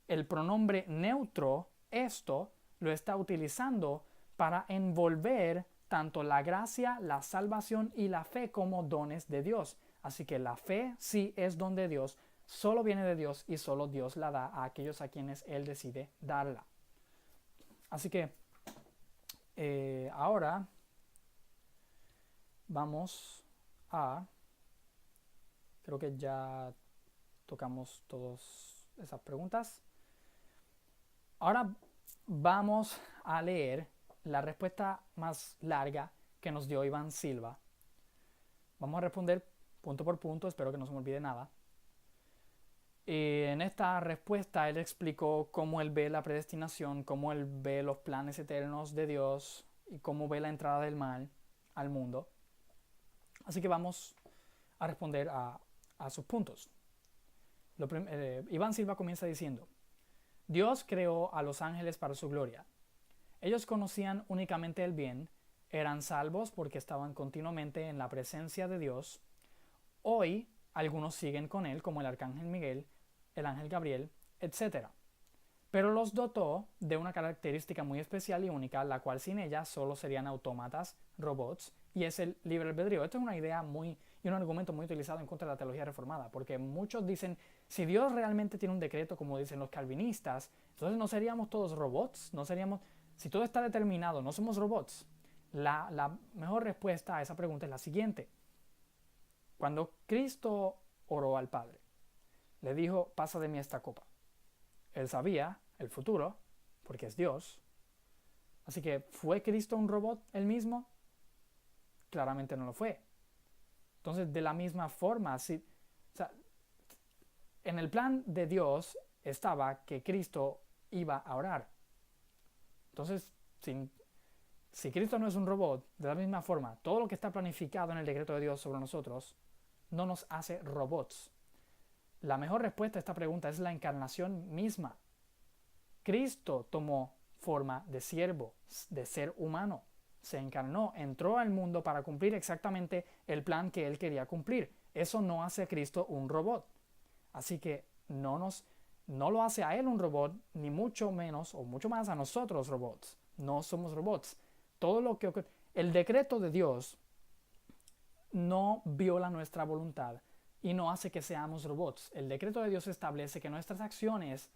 el pronombre neutro, esto, lo está utilizando para envolver tanto la gracia, la salvación y la fe como dones de Dios. Así que la fe sí es don de Dios, solo viene de Dios y solo Dios la da a aquellos a quienes Él decide darla. Así que ahora vamos a... Creo que ya tocamos todas esas preguntas. Ahora vamos a leer la respuesta más larga que nos dio Iván Silva. Vamos a responder punto por punto, espero que no se me olvide nada. En esta respuesta él explicó cómo él ve la predestinación, cómo él ve los planes eternos de Dios y cómo ve la entrada del mal al mundo. Así que vamos a responder a sus puntos. Iván Silva comienza diciendo: Dios creó a los ángeles para su gloria. Ellos conocían únicamente el bien, eran salvos porque estaban continuamente en la presencia de Dios. Hoy algunos siguen con él, como el arcángel Miguel, el ángel Gabriel, etc. Pero los dotó de una característica muy especial y única, la cual sin ella solo serían autómatas, robots, y es el libre albedrío. Esto es una idea y un argumento muy utilizado en contra de la teología reformada, porque muchos dicen, si Dios realmente tiene un decreto, como dicen los calvinistas, entonces no seríamos todos robots, si todo está determinado, no somos robots. La mejor respuesta a esa pregunta es la siguiente. Cuando Cristo oró al Padre, le dijo, pasa de mí esta copa. Él sabía el futuro, porque es Dios. Así que, ¿fue Cristo un robot él mismo? Claramente no lo fue. Entonces, de la misma forma, en el plan de Dios estaba que Cristo iba a orar. Entonces, si Cristo no es un robot, de la misma forma, todo lo que está planificado en el decreto de Dios sobre nosotros no nos hace robots. La mejor respuesta a esta pregunta es la encarnación misma. Cristo tomó forma de siervo, de ser humano. Se encarnó, entró al mundo para cumplir exactamente el plan que él quería cumplir. Eso no hace a Cristo un robot. Así que no lo hace a él un robot, ni mucho menos o mucho más a nosotros robots. No somos robots. Todo lo que ocurre, el decreto de Dios no viola nuestra voluntad y no hace que seamos robots. El decreto de Dios establece que nuestras acciones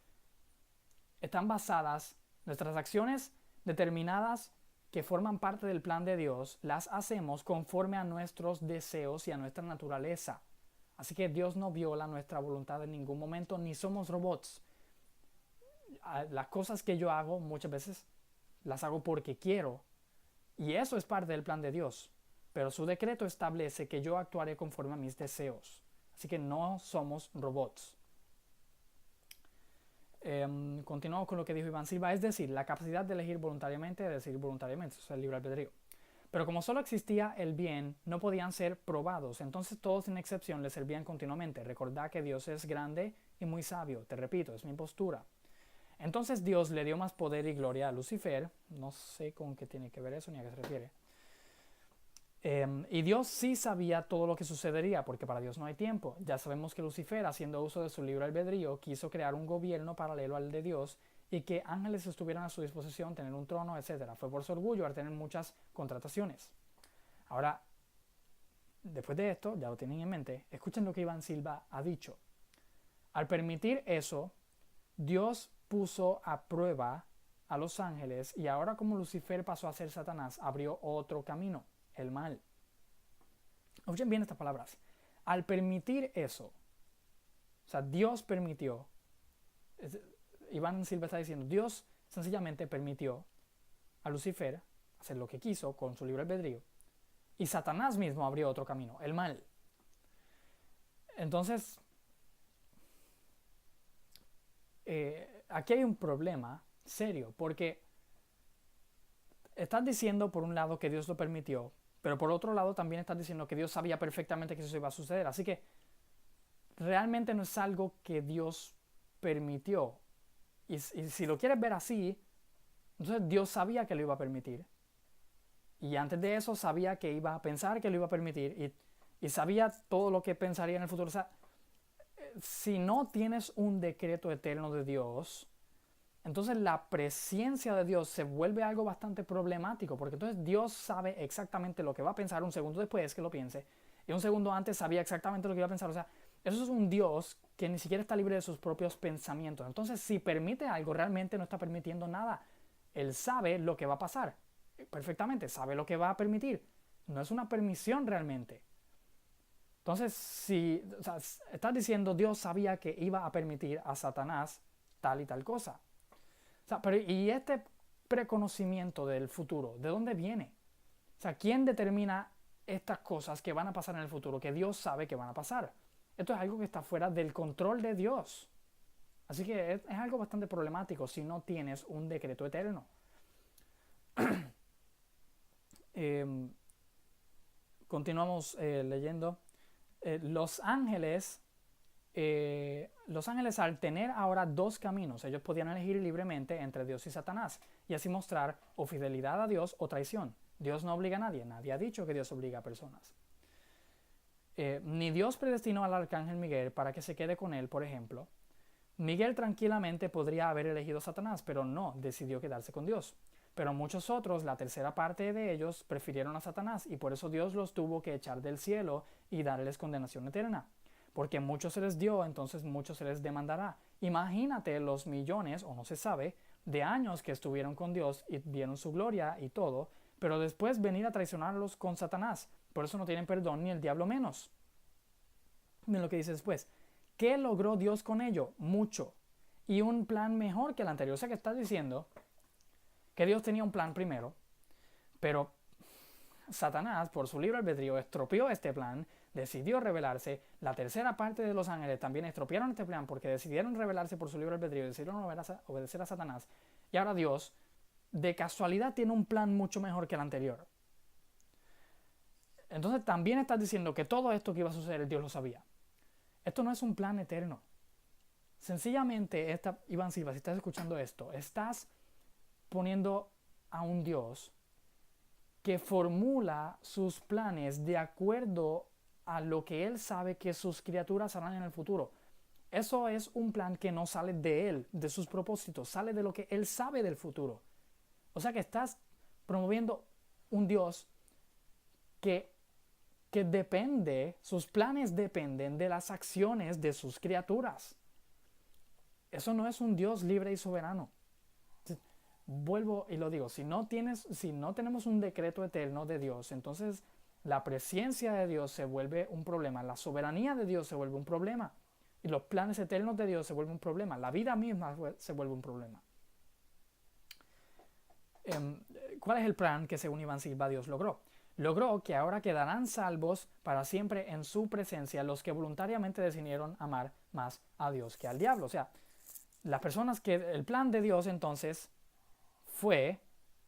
están basadas, nuestras acciones determinadas que forman parte del plan de Dios, las hacemos conforme a nuestros deseos y a nuestra naturaleza. Así que Dios no viola nuestra voluntad en ningún momento, ni somos robots. Las cosas que yo hago muchas veces las hago porque quiero, y eso es parte del plan de Dios. Pero su decreto establece que yo actuaré conforme a mis deseos. Así que no somos robots. Continuamos con lo que dijo Iván Silva, es decir, la capacidad de elegir voluntariamente, de decidir voluntariamente, eso es el libre albedrío. Pero como solo existía el bien, no podían ser probados, entonces todos sin excepción le servían continuamente. Recordad que Dios es grande y muy sabio, te repito, es mi postura. Entonces Dios le dio más poder y gloria a Lucifer, no sé con qué tiene que ver eso ni a qué se refiere. Y Dios sí sabía todo lo que sucedería, porque para Dios no hay tiempo. Ya sabemos que Lucifer, haciendo uso de su libre albedrío, quiso crear un gobierno paralelo al de Dios y que ángeles estuvieran a su disposición, tener un trono, etc. Fue por su orgullo al tener muchas contrataciones. Ahora, después de esto, ya lo tienen en mente, escuchen lo que Iván Silva ha dicho. Al permitir eso, Dios puso a prueba a los ángeles y ahora como Lucifer pasó a ser Satanás, abrió otro camino, el mal. Oigan bien estas palabras. Al permitir eso, o sea, Dios permitió, Iván Silva está diciendo, Dios sencillamente permitió a Lucifer hacer lo que quiso con su libre albedrío y Satanás mismo abrió otro camino, el mal. Entonces, aquí hay un problema serio, porque estás diciendo por un lado que Dios lo permitió, pero por otro lado también estás diciendo que Dios sabía perfectamente que eso iba a suceder. Así que realmente no es algo que Dios permitió. Y si lo quieres ver así, entonces Dios sabía que lo iba a permitir. Y antes de eso sabía que iba a pensar que lo iba a permitir. Y sabía todo lo que pensaría en el futuro. O sea, si no tienes un decreto eterno de Dios, entonces la presencia de Dios se vuelve algo bastante problemático, porque entonces Dios sabe exactamente lo que va a pensar un segundo después que lo piense, y un segundo antes sabía exactamente lo que iba a pensar. O sea, eso es un Dios que ni siquiera está libre de sus propios pensamientos. Entonces, si permite algo, realmente no está permitiendo nada. Él sabe lo que va a pasar perfectamente, sabe lo que va a permitir. No es una permisión realmente. Entonces, si o sea, estás diciendo Dios sabía que iba a permitir a Satanás tal y tal cosa. O sea, pero ¿y este preconocimiento del futuro? ¿De dónde viene? O sea, ¿quién determina estas cosas que van a pasar en el futuro, que Dios sabe que van a pasar? Esto es algo que está fuera del control de Dios. Así que es algo bastante problemático si no tienes un decreto eterno. Continuamos leyendo. Los ángeles al tener ahora dos caminos, ellos podían elegir libremente entre Dios y Satanás y así mostrar o fidelidad a Dios o traición. Dios no obliga a nadie, nadie ha dicho que Dios obliga a personas. Ni Dios predestinó al arcángel Miguel para que se quede con él, por ejemplo. Miguel tranquilamente podría haber elegido a Satanás, pero no, decidió quedarse con Dios. Pero muchos otros, la tercera parte de ellos, prefirieron a Satanás y por eso Dios los tuvo que echar del cielo y darles condenación eterna. Porque mucho se les dio, entonces mucho se les demandará. Imagínate los millones, o no se sabe, de años que estuvieron con Dios y vieron su gloria y todo, pero después venir a traicionarlos con Satanás. Por eso no tienen perdón ni el diablo menos. Miren lo que dice después. ¿Qué logró Dios con ello? Mucho. Y un plan mejor que el anterior. O sea que está diciendo que Dios tenía un plan primero, pero Satanás, por su libre albedrío, estropeó este plan, decidió rebelarse. La tercera parte de los ángeles también estropearon este plan porque decidieron rebelarse por su libre albedrío, decidieron obedecer a Satanás. Y ahora Dios, de casualidad, tiene un plan mucho mejor que el anterior. Entonces también estás diciendo que todo esto que iba a suceder, Dios lo sabía. Esto no es un plan eterno. Sencillamente, Iván Silva, si estás escuchando esto, estás poniendo a un Dios que formula sus planes de acuerdo a lo que Él sabe que sus criaturas harán en el futuro. Eso es un plan que no sale de Él, de sus propósitos, sale de lo que Él sabe del futuro. O sea que estás promoviendo un Dios que depende, sus planes dependen de las acciones de sus criaturas. Eso no es un Dios libre y soberano. Vuelvo y lo digo, si no tenemos un decreto eterno de Dios, entonces la presencia de Dios se vuelve un problema, la soberanía de Dios se vuelve un problema, y los planes eternos de Dios se vuelven un problema, la vida misma se vuelve un problema. ¿Cuál es el plan que según Iván Silva Dios logró? Logró que ahora quedarán salvos para siempre en su presencia los que voluntariamente decidieron amar más a Dios que al diablo. O sea, las personas que el plan de Dios entonces fue,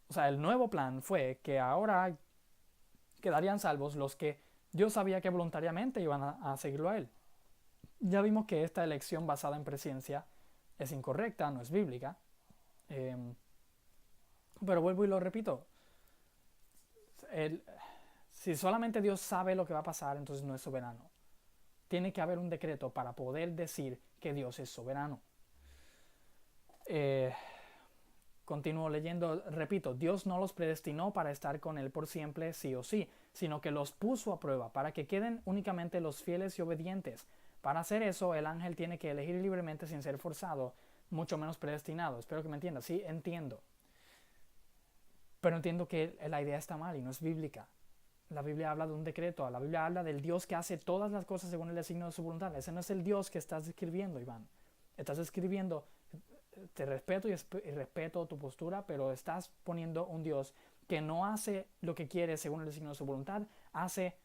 o sea, el nuevo plan fue que ahora quedarían salvos los que Dios sabía que voluntariamente iban a seguirlo a Él. Ya vimos que esta elección basada en presencia es incorrecta, no es bíblica. Pero vuelvo y lo repito. Si solamente Dios sabe lo que va a pasar, entonces no es soberano. Tiene que haber un decreto para poder decir que Dios es soberano. Continúo leyendo, repito, Dios no los predestinó para estar con Él por siempre, sí o sí, sino que los puso a prueba para que queden únicamente los fieles y obedientes. Para hacer eso, el ángel tiene que elegir libremente sin ser forzado. mucho menos predestinado. Espero que me entiendas. Sí, entiendo. Pero entiendo que la idea está mal y no es bíblica. La Biblia habla de un decreto, la Biblia habla del Dios que hace todas las cosas según el designio de su voluntad. Ese no es el Dios que estás escribiendo, Iván. Estás escribiendo, te respeto y respeto tu postura, pero estás poniendo un Dios que no hace lo que quiere según el designio de su voluntad, hace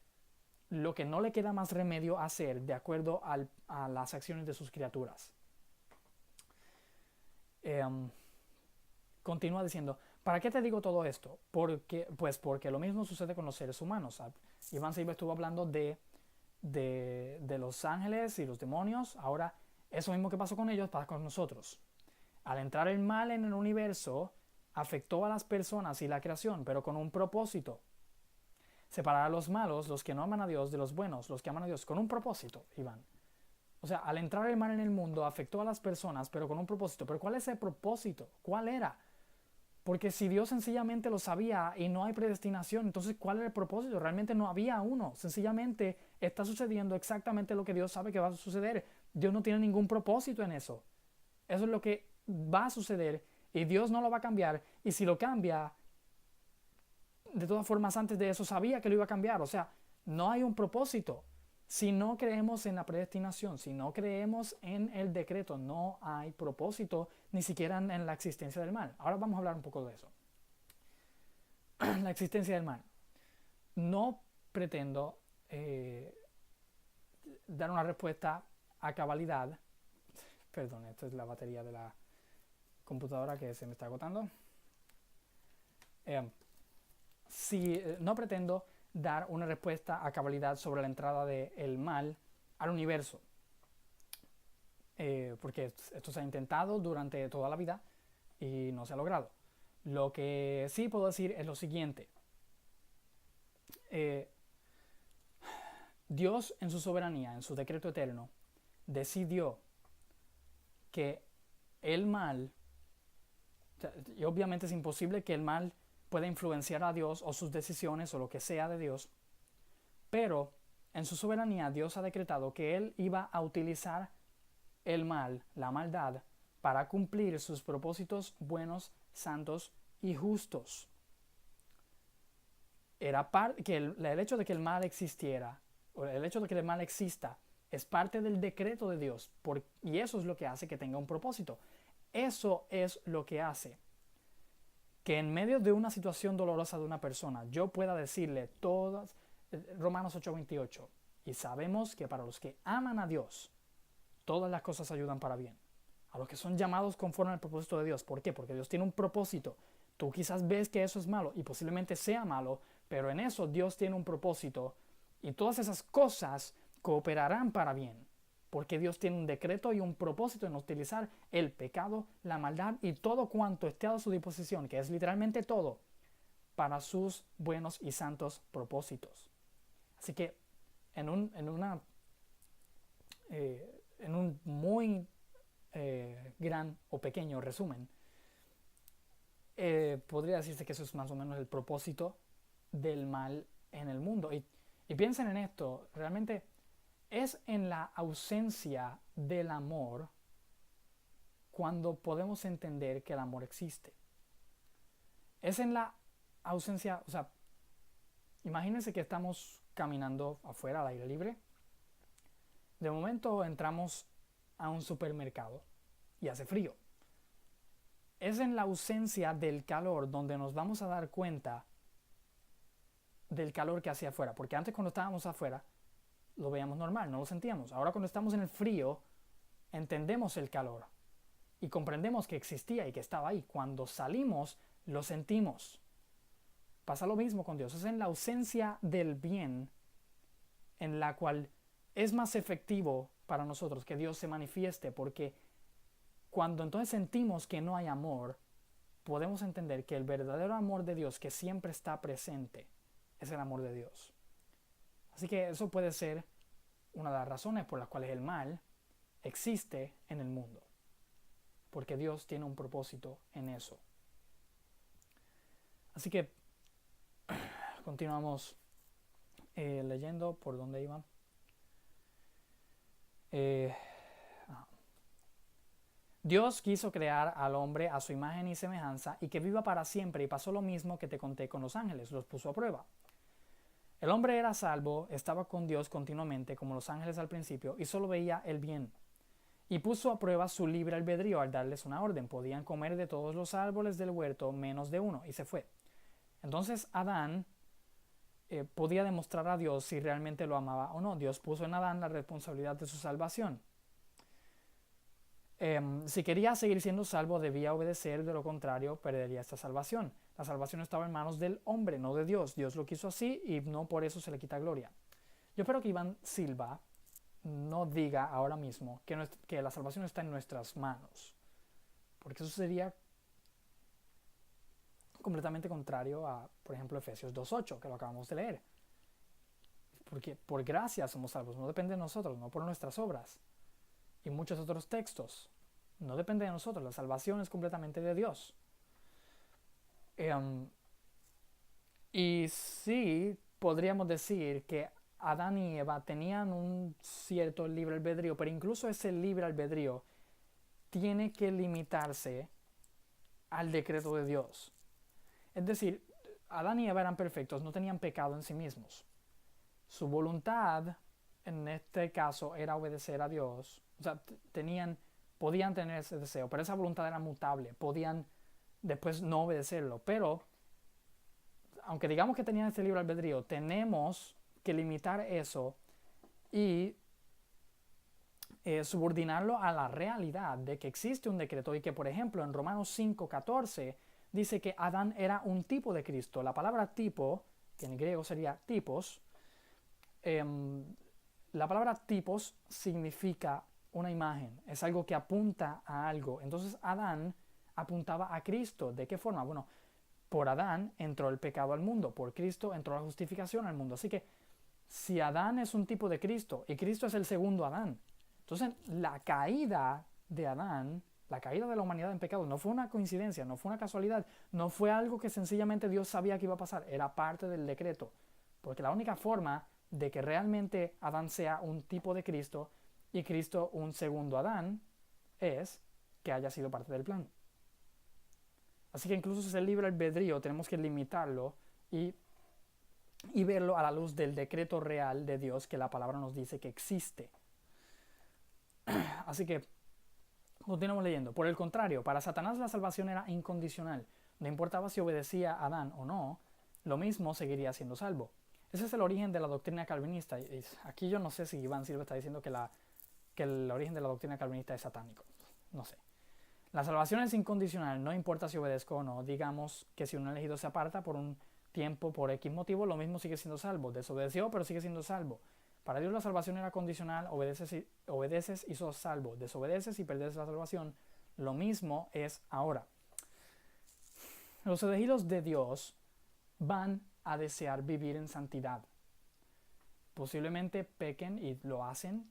lo que no le queda más remedio hacer de acuerdo a las acciones de sus criaturas. Continúa diciendo, ¿para qué te digo todo esto? Porque lo mismo sucede con los seres humanos. Iván Silva estuvo hablando de los ángeles y los demonios. Ahora, eso mismo que pasó con ellos pasa con nosotros. Al entrar el mal en el universo, afectó a las personas y la creación, pero con un propósito. Separar a los malos, los que no aman a Dios, de los buenos, los que aman a Dios, con un propósito, Iván. O sea, al entrar el mal en el mundo, afectó a las personas, pero con un propósito. ¿Pero cuál es el propósito? ¿Cuál era? Porque si Dios sencillamente lo sabía y no hay predestinación, entonces ¿cuál era el propósito? Realmente no había uno. Sencillamente está sucediendo exactamente lo que Dios sabe que va a suceder. Dios no tiene ningún propósito en eso. Eso es lo que va a suceder y Dios no lo va a cambiar. Y si lo cambia, de todas formas antes de eso sabía que lo iba a cambiar. O sea, no hay un propósito. Si no creemos en la predestinación, si no creemos en el decreto, no hay propósito, ni siquiera en la existencia del mal. Ahora vamos a hablar un poco de eso. La existencia del mal. No pretendo dar una respuesta a cabalidad. Perdón, esto es la batería de la computadora que se me está agotando. No pretendo dar una respuesta a cabalidad sobre la entrada del mal al universo, porque esto se ha intentado durante toda la vida y no se ha logrado. Lo que sí puedo decir es lo siguiente. Dios en su soberanía, en su decreto eterno, decidió que el mal, y obviamente es imposible que el mal pueda influenciar a Dios o sus decisiones o lo que sea de Dios, pero en su soberanía Dios ha decretado que Él iba a utilizar el mal, la maldad, para cumplir sus propósitos buenos, santos y justos. Era que el hecho de que el mal existiera, o el hecho de que el mal exista, es parte del decreto de Dios, y eso es lo que hace que tenga un propósito. Eso es lo que hace que en medio de una situación dolorosa de una persona, yo pueda decirle todas, Romanos 8:28, y sabemos que para los que aman a Dios, todas las cosas ayudan para bien. A los que son llamados conforme al propósito de Dios. ¿Por qué? Porque Dios tiene un propósito. Tú quizás ves que eso es malo y posiblemente sea malo, pero en eso Dios tiene un propósito y todas esas cosas cooperarán para bien. Porque Dios tiene un decreto y un propósito en utilizar el pecado, la maldad y todo cuanto esté a su disposición, que es literalmente todo, para sus buenos y santos propósitos. Así que en un muy gran o pequeño resumen, podría decirse que eso es más o menos el propósito del mal en el mundo. Y piensen en esto, realmente es en la ausencia del amor cuando podemos entender que el amor existe. Es en la ausencia, o sea, imagínense que estamos caminando afuera al aire libre. De momento entramos a un supermercado y hace frío. Es en la ausencia del calor donde nos vamos a dar cuenta del calor que hacía afuera, porque antes cuando estábamos afuera lo veíamos normal, no lo sentíamos. Ahora cuando estamos en el frío entendemos el calor y comprendemos que existía y que estaba ahí. Cuando salimos lo sentimos. Pasa lo mismo con Dios. Es en la ausencia del bien en la cual es más efectivo para nosotros que Dios se manifieste, porque cuando entonces sentimos que no hay amor, podemos entender que el verdadero amor de Dios que siempre está presente es el amor de Dios. Así que eso puede ser una de las razones por las cuales el mal existe en el mundo, porque Dios tiene un propósito en eso. Así que continuamos leyendo por donde iban. Dios quiso crear al hombre a su imagen y semejanza y que viva para siempre, y pasó lo mismo que te conté con los ángeles, los puso a prueba. El hombre era salvo, estaba con Dios continuamente como los ángeles al principio y solo veía el bien. Y puso a prueba su libre albedrío al darles una orden. Podían comer de todos los árboles del huerto menos de uno, y se fue. Entonces Adán podía demostrar a Dios si realmente lo amaba o no. Dios puso en Adán la responsabilidad de su salvación. Si quería seguir siendo salvo, debía obedecer, de lo contrario perdería esta salvación. La salvación estaba en manos del hombre, no de Dios. Dios lo quiso así y no por eso se le quita gloria. Yo espero que Iván Silva no diga ahora mismo que la salvación está en nuestras manos, porque eso sería completamente contrario a, por ejemplo, Efesios 2:8, que lo acabamos de leer. Porque por gracia somos salvos, no depende de nosotros, no por nuestras obras. Y muchos otros textos, no depende de nosotros, la salvación es completamente de Dios. Y sí, podríamos decir que Adán y Eva tenían un cierto libre albedrío, pero incluso ese libre albedrío tiene que limitarse al decreto de Dios. Es decir, Adán y Eva eran perfectos, no tenían pecado en sí mismos. Su voluntad, en este caso, era obedecer a Dios. O sea, podían tener ese deseo, pero esa voluntad era mutable. Podían después no obedecerlo. Pero, aunque digamos que tenían este libre albedrío, tenemos que limitar eso y subordinarlo a la realidad de que existe un decreto y que, por ejemplo, en Romanos 5:14 dice que Adán era un tipo de Cristo. La palabra tipo, que en griego sería tipos, la palabra tipos significa una imagen, es algo que apunta a algo. Entonces Adán apuntaba a Cristo. ¿De qué forma? Bueno, por Adán entró el pecado al mundo, por Cristo entró la justificación al mundo. Así que si Adán es un tipo de Cristo y Cristo es el segundo Adán, entonces la caída de Adán, la caída de la humanidad en pecado, no fue una coincidencia, no fue una casualidad, no fue algo que sencillamente Dios sabía que iba a pasar, era parte del decreto. Porque la única forma de que realmente Adán sea un tipo de Cristo y Cristo un segundo Adán es que haya sido parte del plan. Así que incluso ese libre albedrío tenemos que limitarlo y verlo a la luz del decreto real de Dios que la palabra nos dice que existe. Así que continuamos leyendo. Por el contrario, para Satanás la salvación era incondicional. No importaba si obedecía a Adán o no, lo mismo seguiría siendo salvo. Ese es el origen de la doctrina calvinista. Y aquí yo no sé si Iván Silva está diciendo que el origen de la doctrina calvinista es satánico. No sé. La salvación es incondicional, no importa si obedezco o no. Digamos que si un elegido se aparta por un tiempo, por X motivo, lo mismo sigue siendo salvo. Desobedeció, pero sigue siendo salvo. Para Dios la salvación era condicional, obedeces y sos salvo. Desobedeces y perdes la salvación. Lo mismo es ahora. Los elegidos de Dios van a desear vivir en santidad. Posiblemente pequen y lo hacen.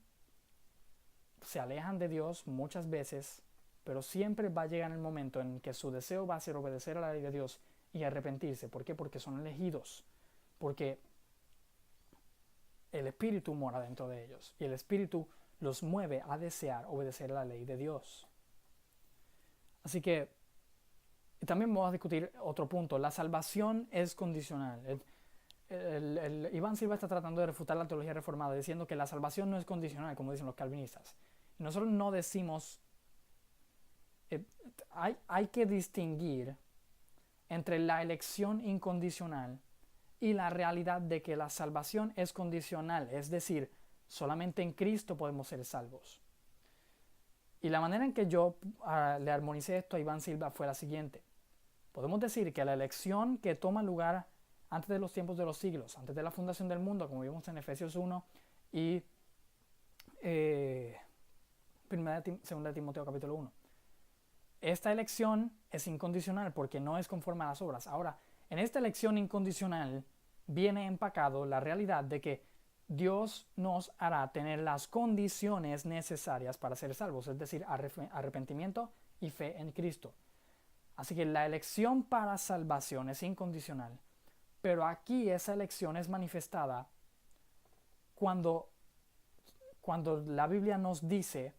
Se alejan de Dios muchas veces, pero siempre va a llegar el momento en que su deseo va a ser obedecer a la ley de Dios y arrepentirse. ¿Por qué? Porque son elegidos. Porque el Espíritu mora dentro de ellos y el Espíritu los mueve a desear obedecer a la ley de Dios. Así que también vamos a discutir otro punto. La salvación es condicional. Iván Silva está tratando de refutar la teología reformada diciendo que la salvación no es condicional, como dicen los calvinistas. Y nosotros no decimos... hay que distinguir entre la elección incondicional y la realidad de que la salvación es condicional, es decir, solamente en Cristo podemos ser salvos. Y la manera en que yo le armonicé esto a Iván Silva fue la siguiente. Podemos decir que la elección que toma lugar antes de los tiempos de los siglos, antes de la fundación del mundo, como vimos en Efesios 1 y 2 de Timoteo capítulo 1. Esta elección es incondicional porque no es conforme a las obras. Ahora, en esta elección incondicional viene empacado la realidad de que Dios nos hará tener las condiciones necesarias para ser salvos, es decir, arrepentimiento y fe en Cristo. Así que la elección para salvación es incondicional, pero aquí esa elección es manifestada cuando la Biblia nos dice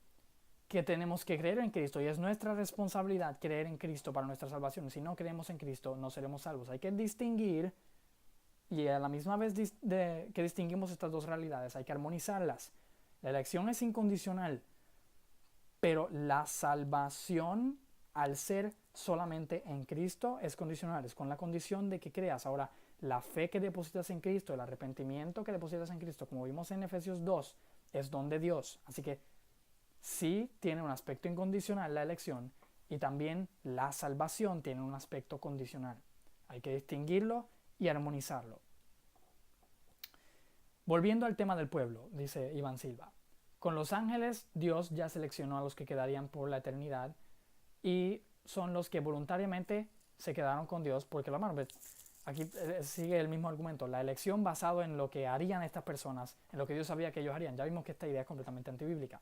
que tenemos que creer en Cristo y es nuestra responsabilidad creer en Cristo para nuestra salvación. Si no creemos en Cristo, no seremos salvos. Hay que distinguir, y a la misma vez que distinguimos estas dos realidades, hay que armonizarlas. La elección es incondicional, pero la salvación, al ser solamente en Cristo, es condicional. Es con la condición de que creas. Ahora, la fe que depositas en Cristo, el arrepentimiento que depositas en Cristo, como vimos en Efesios 2, es don de Dios. Así que sí tiene un aspecto incondicional la elección, y también la salvación tiene un aspecto condicional. Hay que distinguirlo y armonizarlo. Volviendo al tema del pueblo, dice Iván Silva. Con los ángeles, Dios ya seleccionó a los que quedarían por la eternidad y son los que voluntariamente se quedaron con Dios porque lo amaron. Aquí sigue el mismo argumento, la elección basado en lo que harían estas personas, en lo que Dios sabía que ellos harían. Ya vimos que esta idea es completamente antibíblica.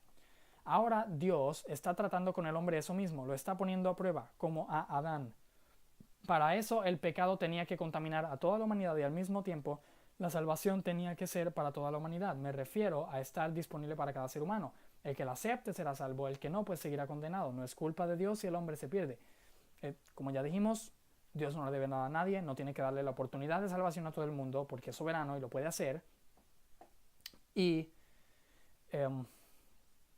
Ahora Dios está tratando con el hombre eso mismo, lo está poniendo a prueba, como a Adán. Para eso el pecado tenía que contaminar a toda la humanidad y al mismo tiempo la salvación tenía que ser para toda la humanidad. Me refiero a estar disponible para cada ser humano. El que la acepte será salvo, el que no pues seguirá condenado. No es culpa de Dios si el hombre se pierde. Como ya dijimos, Dios no le debe nada a nadie, no tiene que darle la oportunidad de salvación a todo el mundo porque es soberano y lo puede hacer. Y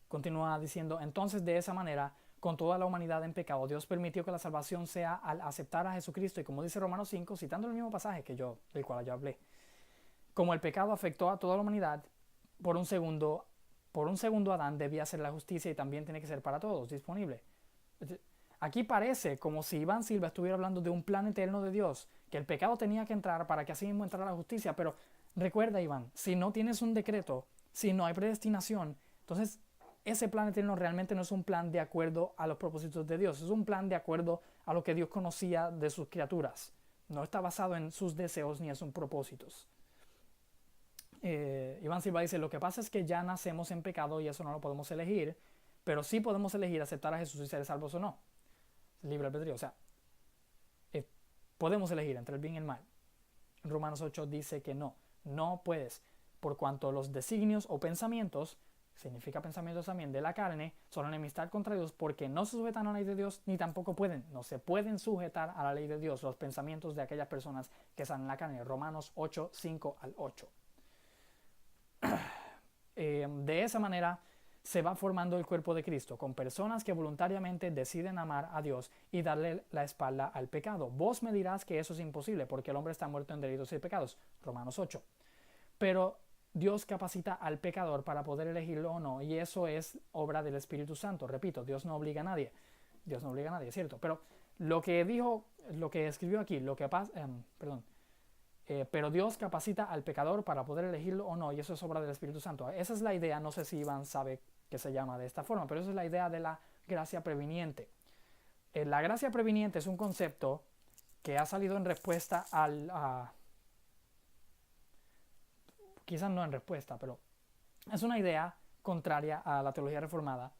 continúa diciendo, entonces de esa manera, con toda la humanidad en pecado, Dios permitió que la salvación sea al aceptar a Jesucristo. Y como dice Romanos 5, citando el mismo pasaje del cual yo hablé, como el pecado afectó a toda la humanidad, por un segundo Adán debía hacer la justicia y también tiene que ser para todos, disponible. Aquí parece como si Iván Silva estuviera hablando de un plan eterno de Dios, que el pecado tenía que entrar para que así mismo entrara la justicia, pero recuerda, Iván, si no tienes un decreto, si no hay predestinación, entonces ese plan eterno realmente no es un plan de acuerdo a los propósitos de Dios, es un plan de acuerdo a lo que Dios conocía de sus criaturas. No está basado en sus deseos ni en sus propósitos. Iván Silva dice, lo que pasa es que ya nacemos en pecado y eso no lo podemos elegir, pero sí podemos elegir aceptar a Jesús y ser salvos o no. Libre albedrío, o sea, podemos elegir entre el bien y el mal. Romanos 8 dice que no puedes, por cuanto los designios o pensamientos, significa pensamientos también de la carne, son enemistad contra Dios porque no se sujetan a la ley de Dios ni tampoco no se pueden sujetar a la ley de Dios los pensamientos de aquellas personas que están en la carne. Romanos 8, 5 al 8. De esa manera se va formando el cuerpo de Cristo, con personas que voluntariamente deciden amar a Dios y darle la espalda al pecado. Vos me dirás que eso es imposible porque el hombre está muerto en delitos y pecados. Romanos 8. Pero Dios capacita al pecador para poder elegirlo o no, y eso es obra del Espíritu Santo. Repito, Dios no obliga a nadie. Dios no obliga a nadie, ¿cierto? Pero lo que escribió aquí, pero Dios capacita al pecador para poder elegirlo o no, y eso es obra del Espíritu Santo. Esa es la idea, no sé si Iván sabe que se llama de esta forma, pero esa es la idea de la gracia previniente. La gracia previniente es un concepto que ha salido en respuesta quizás no en respuesta, pero es una idea contraria a la teología reformada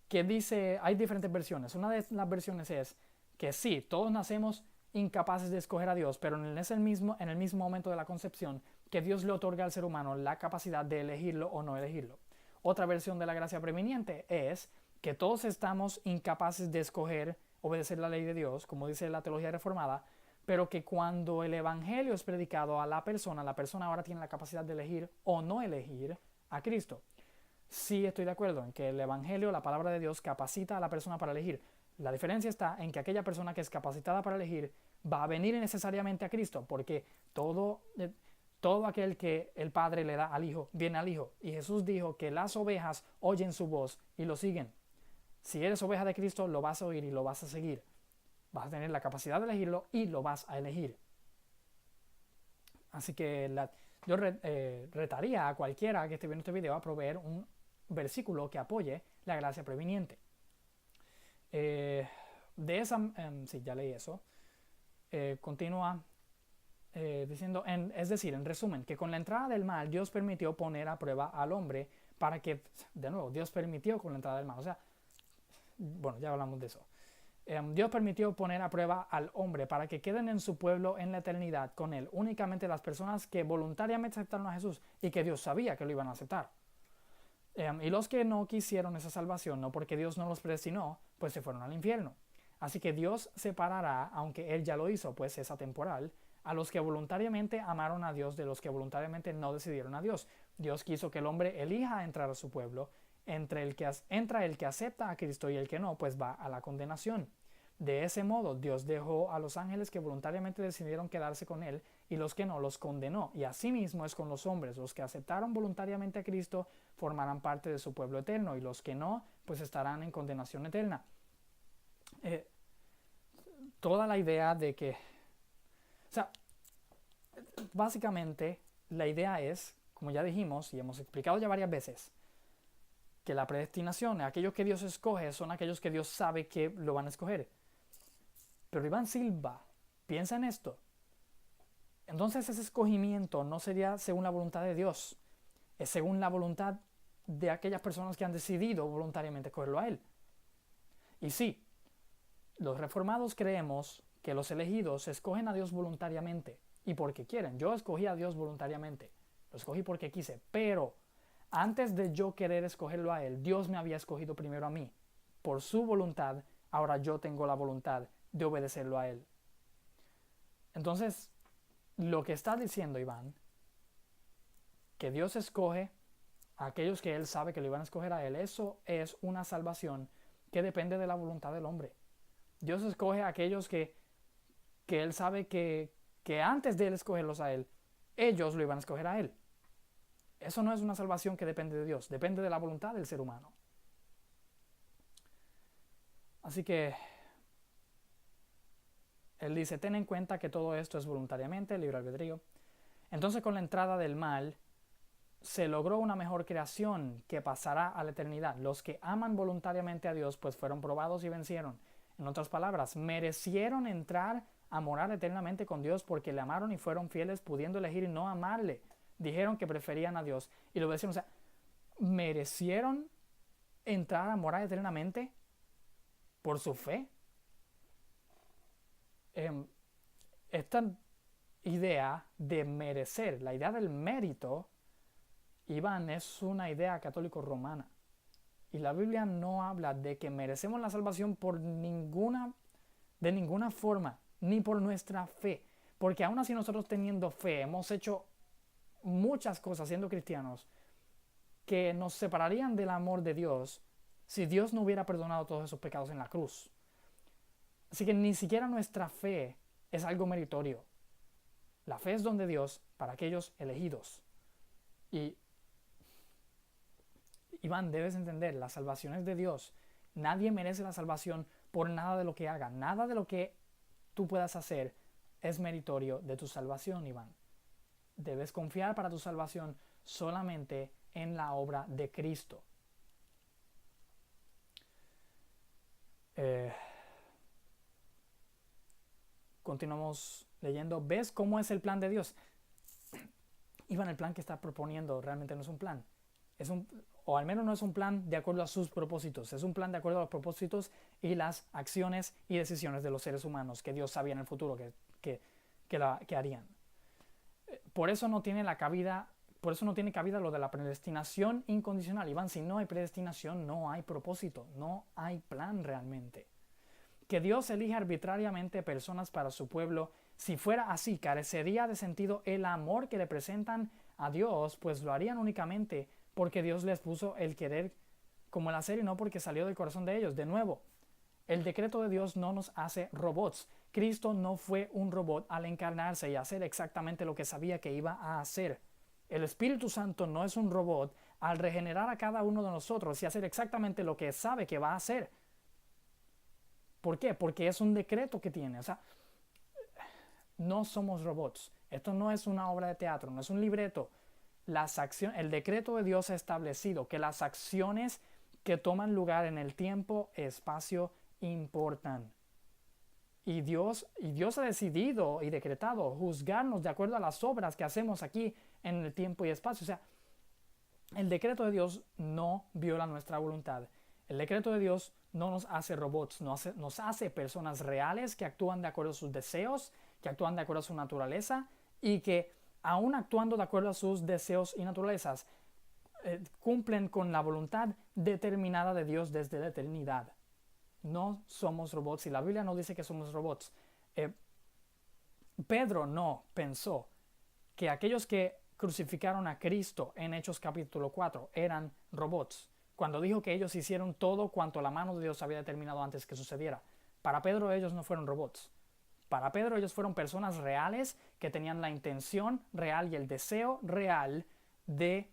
que dice, hay diferentes versiones. Una de las versiones es que sí, todos nacemos incapaces de escoger a Dios, pero en el mismo momento de la concepción que Dios le otorga al ser humano la capacidad de elegirlo o no elegirlo. Otra versión de la gracia previniente es que todos estamos incapaces de escoger, obedecer la ley de Dios, como dice la teología reformada, pero que cuando el evangelio es predicado a la persona ahora tiene la capacidad de elegir o no elegir a Cristo. Sí estoy de acuerdo en que el evangelio, la palabra de Dios, capacita a la persona para elegir. La diferencia está en que aquella persona que es capacitada para elegir va a venir necesariamente a Cristo, porque todo aquel que el Padre le da al Hijo, viene al Hijo. Y Jesús dijo que las ovejas oyen su voz y lo siguen. Si eres oveja de Cristo, lo vas a oír y lo vas a seguir. Vas a tener la capacidad de elegirlo y lo vas a elegir. Así que yo retaría a cualquiera que esté viendo este video a proveer un versículo que apoye la gracia previniente. Sí, ya leí eso. Continúa diciendo, es decir, en resumen, que con la entrada del mal Dios permitió poner a prueba al hombre para que, de nuevo, Dios permitió con la entrada del mal, o sea, bueno, ya hablamos de eso. Dios permitió poner a prueba al hombre para que queden en su pueblo en la eternidad con él únicamente las personas que voluntariamente aceptaron a Jesús y que Dios sabía que lo iban a aceptar. Y los que no quisieron esa salvación, no porque Dios no los predestinó, pues se fueron al infierno. Así que Dios separará, aunque Él ya lo hizo, pues es atemporal, a los que voluntariamente amaron a Dios de los que voluntariamente no decidieron a Dios. Dios quiso que el hombre elija entrar a su pueblo. Entra el que acepta a Cristo y el que no, pues va a la condenación. De ese modo, Dios dejó a los ángeles que voluntariamente decidieron quedarse con Él y los que no los condenó. Y asimismo es con los hombres. Los que aceptaron voluntariamente a Cristo formarán parte de su pueblo eterno y los que no, pues estarán en condenación eterna. Toda la idea de que, o sea, básicamente la idea es, como ya dijimos y hemos explicado ya varias veces, que la predestinación, aquellos que Dios escoge, son aquellos que Dios sabe que lo van a escoger. Pero Iván Silva piensa en esto. Entonces ese escogimiento no sería según la voluntad de Dios, es según la voluntad de aquellas personas que han decidido voluntariamente escogerlo a Él. Y sí, los reformados creemos que los elegidos escogen a Dios voluntariamente y porque quieren. Yo escogí a Dios voluntariamente, lo escogí porque quise, pero antes de yo querer escogerlo a Él, Dios me había escogido primero a mí. Por su voluntad, ahora yo tengo la voluntad de obedecerlo a Él. Entonces, lo que está diciendo Iván, que Dios escoge a aquellos que Él sabe que lo iban a escoger a Él, eso es una salvación que depende de la voluntad del hombre. Dios escoge a aquellos que Él sabe que antes de Él escogerlos a Él, ellos lo iban a escoger a Él. Eso no es una salvación que depende de Dios, depende de la voluntad del ser humano. Así que Él dice, ten en cuenta que todo esto es voluntariamente, libre albedrío. Entonces con la entrada del mal, se logró una mejor creación que pasará a la eternidad. Los que aman voluntariamente a Dios, pues fueron probados y vencieron. En otras palabras, merecieron entrar a morar eternamente con Dios porque le amaron y fueron fieles, pudiendo elegir no amarle. Dijeron que preferían a Dios y lo obedecieron. O sea, merecieron entrar a morar eternamente por su fe. Esta idea de merecer, la idea del mérito, Iván, es una idea católico-romana. Y la Biblia no habla de que merecemos la salvación de ninguna forma, ni por nuestra fe. Porque aún así nosotros teniendo fe, hemos hecho muchas cosas siendo cristianos que nos separarían del amor de Dios si Dios no hubiera perdonado todos esos pecados en la cruz. Así que ni siquiera nuestra fe es algo meritorio. La fe es don de Dios para aquellos elegidos. Y Iván, debes entender, la salvación es de Dios. Nadie merece la salvación por nada de lo que haga. Nada de lo que tú puedas hacer es meritorio de tu salvación, Iván. Debes confiar para tu salvación solamente en la obra de Cristo. Continuamos leyendo. ¿Ves cómo es el plan de Dios? Iván, el plan que está proponiendo realmente no es un plan. O al menos no es un plan de acuerdo a sus propósitos. Es un plan de acuerdo a los propósitos y las acciones y decisiones de los seres humanos que Dios sabía en el futuro que harían. Por eso no tiene cabida lo de la predestinación incondicional. Iván, si no hay predestinación, no hay propósito, no hay plan realmente. Que Dios elige arbitrariamente personas para su pueblo, si fuera así, carecería de sentido el amor que le presentan a Dios, pues lo harían únicamente porque Dios les puso el querer como el hacer y no porque salió del corazón de ellos. De nuevo, el decreto de Dios no nos hace robots. Cristo no fue un robot al encarnarse y hacer exactamente lo que sabía que iba a hacer. El Espíritu Santo no es un robot al regenerar a cada uno de nosotros y hacer exactamente lo que sabe que va a hacer. ¿Por qué? Porque es un decreto que tiene. O sea, no somos robots. Esto no es una obra de teatro, no es un libreto. El decreto de Dios ha establecido que las acciones que toman lugar en el tiempo y espacio importan. Y Dios ha decidido y decretado juzgarnos de acuerdo a las obras que hacemos aquí en el tiempo y espacio. O sea, el decreto de Dios no viola nuestra voluntad. El decreto de Dios no nos hace robots, nos hace personas reales que actúan de acuerdo a sus deseos, que actúan de acuerdo a su naturaleza y que aún actuando de acuerdo a sus deseos y naturalezas, cumplen con la voluntad determinada de Dios desde la eternidad. No somos robots y la Biblia no dice que somos robots. Pedro no pensó que aquellos que crucificaron a Cristo en Hechos capítulo 4 eran robots, cuando dijo que ellos hicieron todo cuanto la mano de Dios había determinado antes que sucediera. Para Pedro ellos no fueron robots. Para Pedro ellos fueron personas reales que tenían la intención real y el deseo real de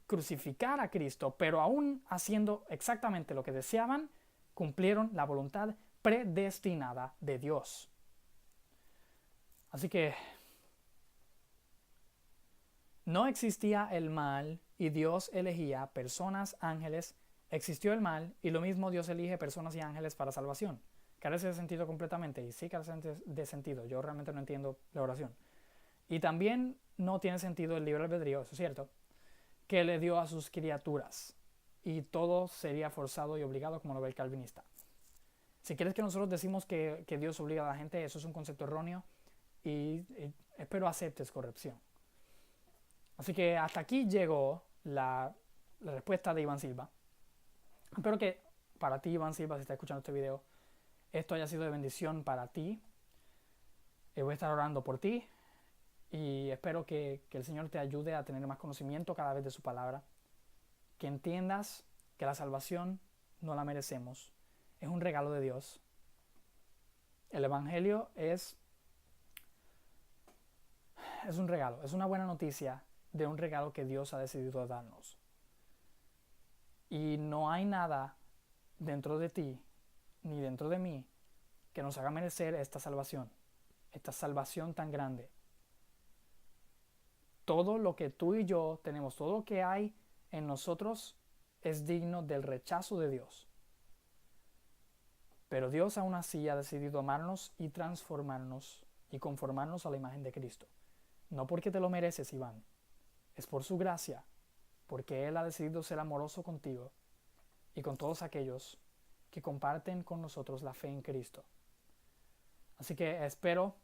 crucificar a Cristo, pero aún haciendo exactamente lo que deseaban, cumplieron la voluntad predestinada de Dios. Así que no existía el mal y Dios elegía personas, ángeles. Existió el mal y lo mismo Dios elige personas y ángeles para salvación. Carece de sentido completamente, y sí carece de sentido. Yo realmente no entiendo la oración. Y también no tiene sentido el libre albedrío, eso es cierto, que le dio a sus criaturas. Y todo sería forzado y obligado, como lo ve el calvinista. Si quieres que nosotros decimos que Dios obliga a la gente, eso es un concepto erróneo y espero aceptes corrección. Así que hasta aquí llegó la respuesta de Iván Silva. Espero que para ti, Iván Silva, si estás escuchando este video, esto haya sido de bendición para ti. Voy a estar orando por ti y espero que el Señor te ayude a tener más conocimiento cada vez de su palabra. Que entiendas que la salvación no la merecemos. Es un regalo de Dios. El Evangelio es un regalo, es una buena noticia de un regalo que Dios ha decidido darnos. Y no hay nada dentro de ti ni dentro de mí que nos haga merecer esta salvación tan grande. Todo lo que tú y yo tenemos, todo lo que hay en nosotros es digno del rechazo de Dios. Pero Dios aún así ha decidido amarnos y transformarnos y conformarnos a la imagen de Cristo. No porque te lo mereces, Iván, es por su gracia, porque Él ha decidido ser amoroso contigo y con todos aquellos que comparten con nosotros la fe en Cristo. Así que espero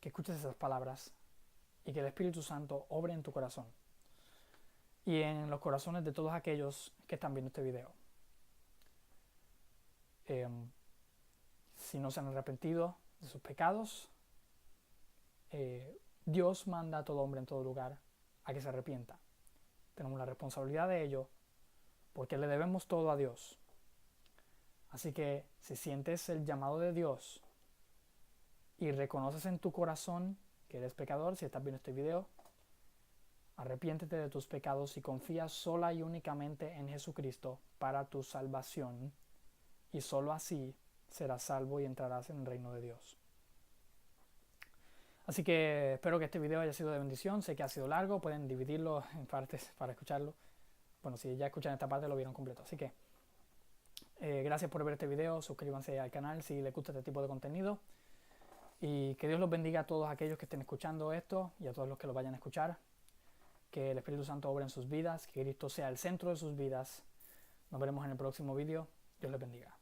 que escuches esas palabras y que el Espíritu Santo obre en tu corazón y en los corazones de todos aquellos que están viendo este video. Si no se han arrepentido de sus pecados, Dios manda a todo hombre en todo lugar a que se arrepienta. Tenemos la responsabilidad de ello porque le debemos todo a Dios. Así que si sientes el llamado de Dios y reconoces en tu corazón que eres pecador, si estás viendo este video, arrepiéntete de tus pecados y confía sola y únicamente en Jesucristo para tu salvación, y solo así serás salvo y entrarás en el reino de Dios. Así que espero que este video haya sido de bendición. Sé que ha sido largo, pueden dividirlo en partes para escucharlo. Bueno, si ya escuchan esta parte lo vieron completo. Así que gracias por ver este video, suscríbanse al canal si les gusta este tipo de contenido. Y que Dios los bendiga a todos aquellos que estén escuchando esto y a todos los que lo vayan a escuchar. Que el Espíritu Santo obre en sus vidas, que Cristo sea el centro de sus vidas. Nos veremos en el próximo video. Dios les bendiga.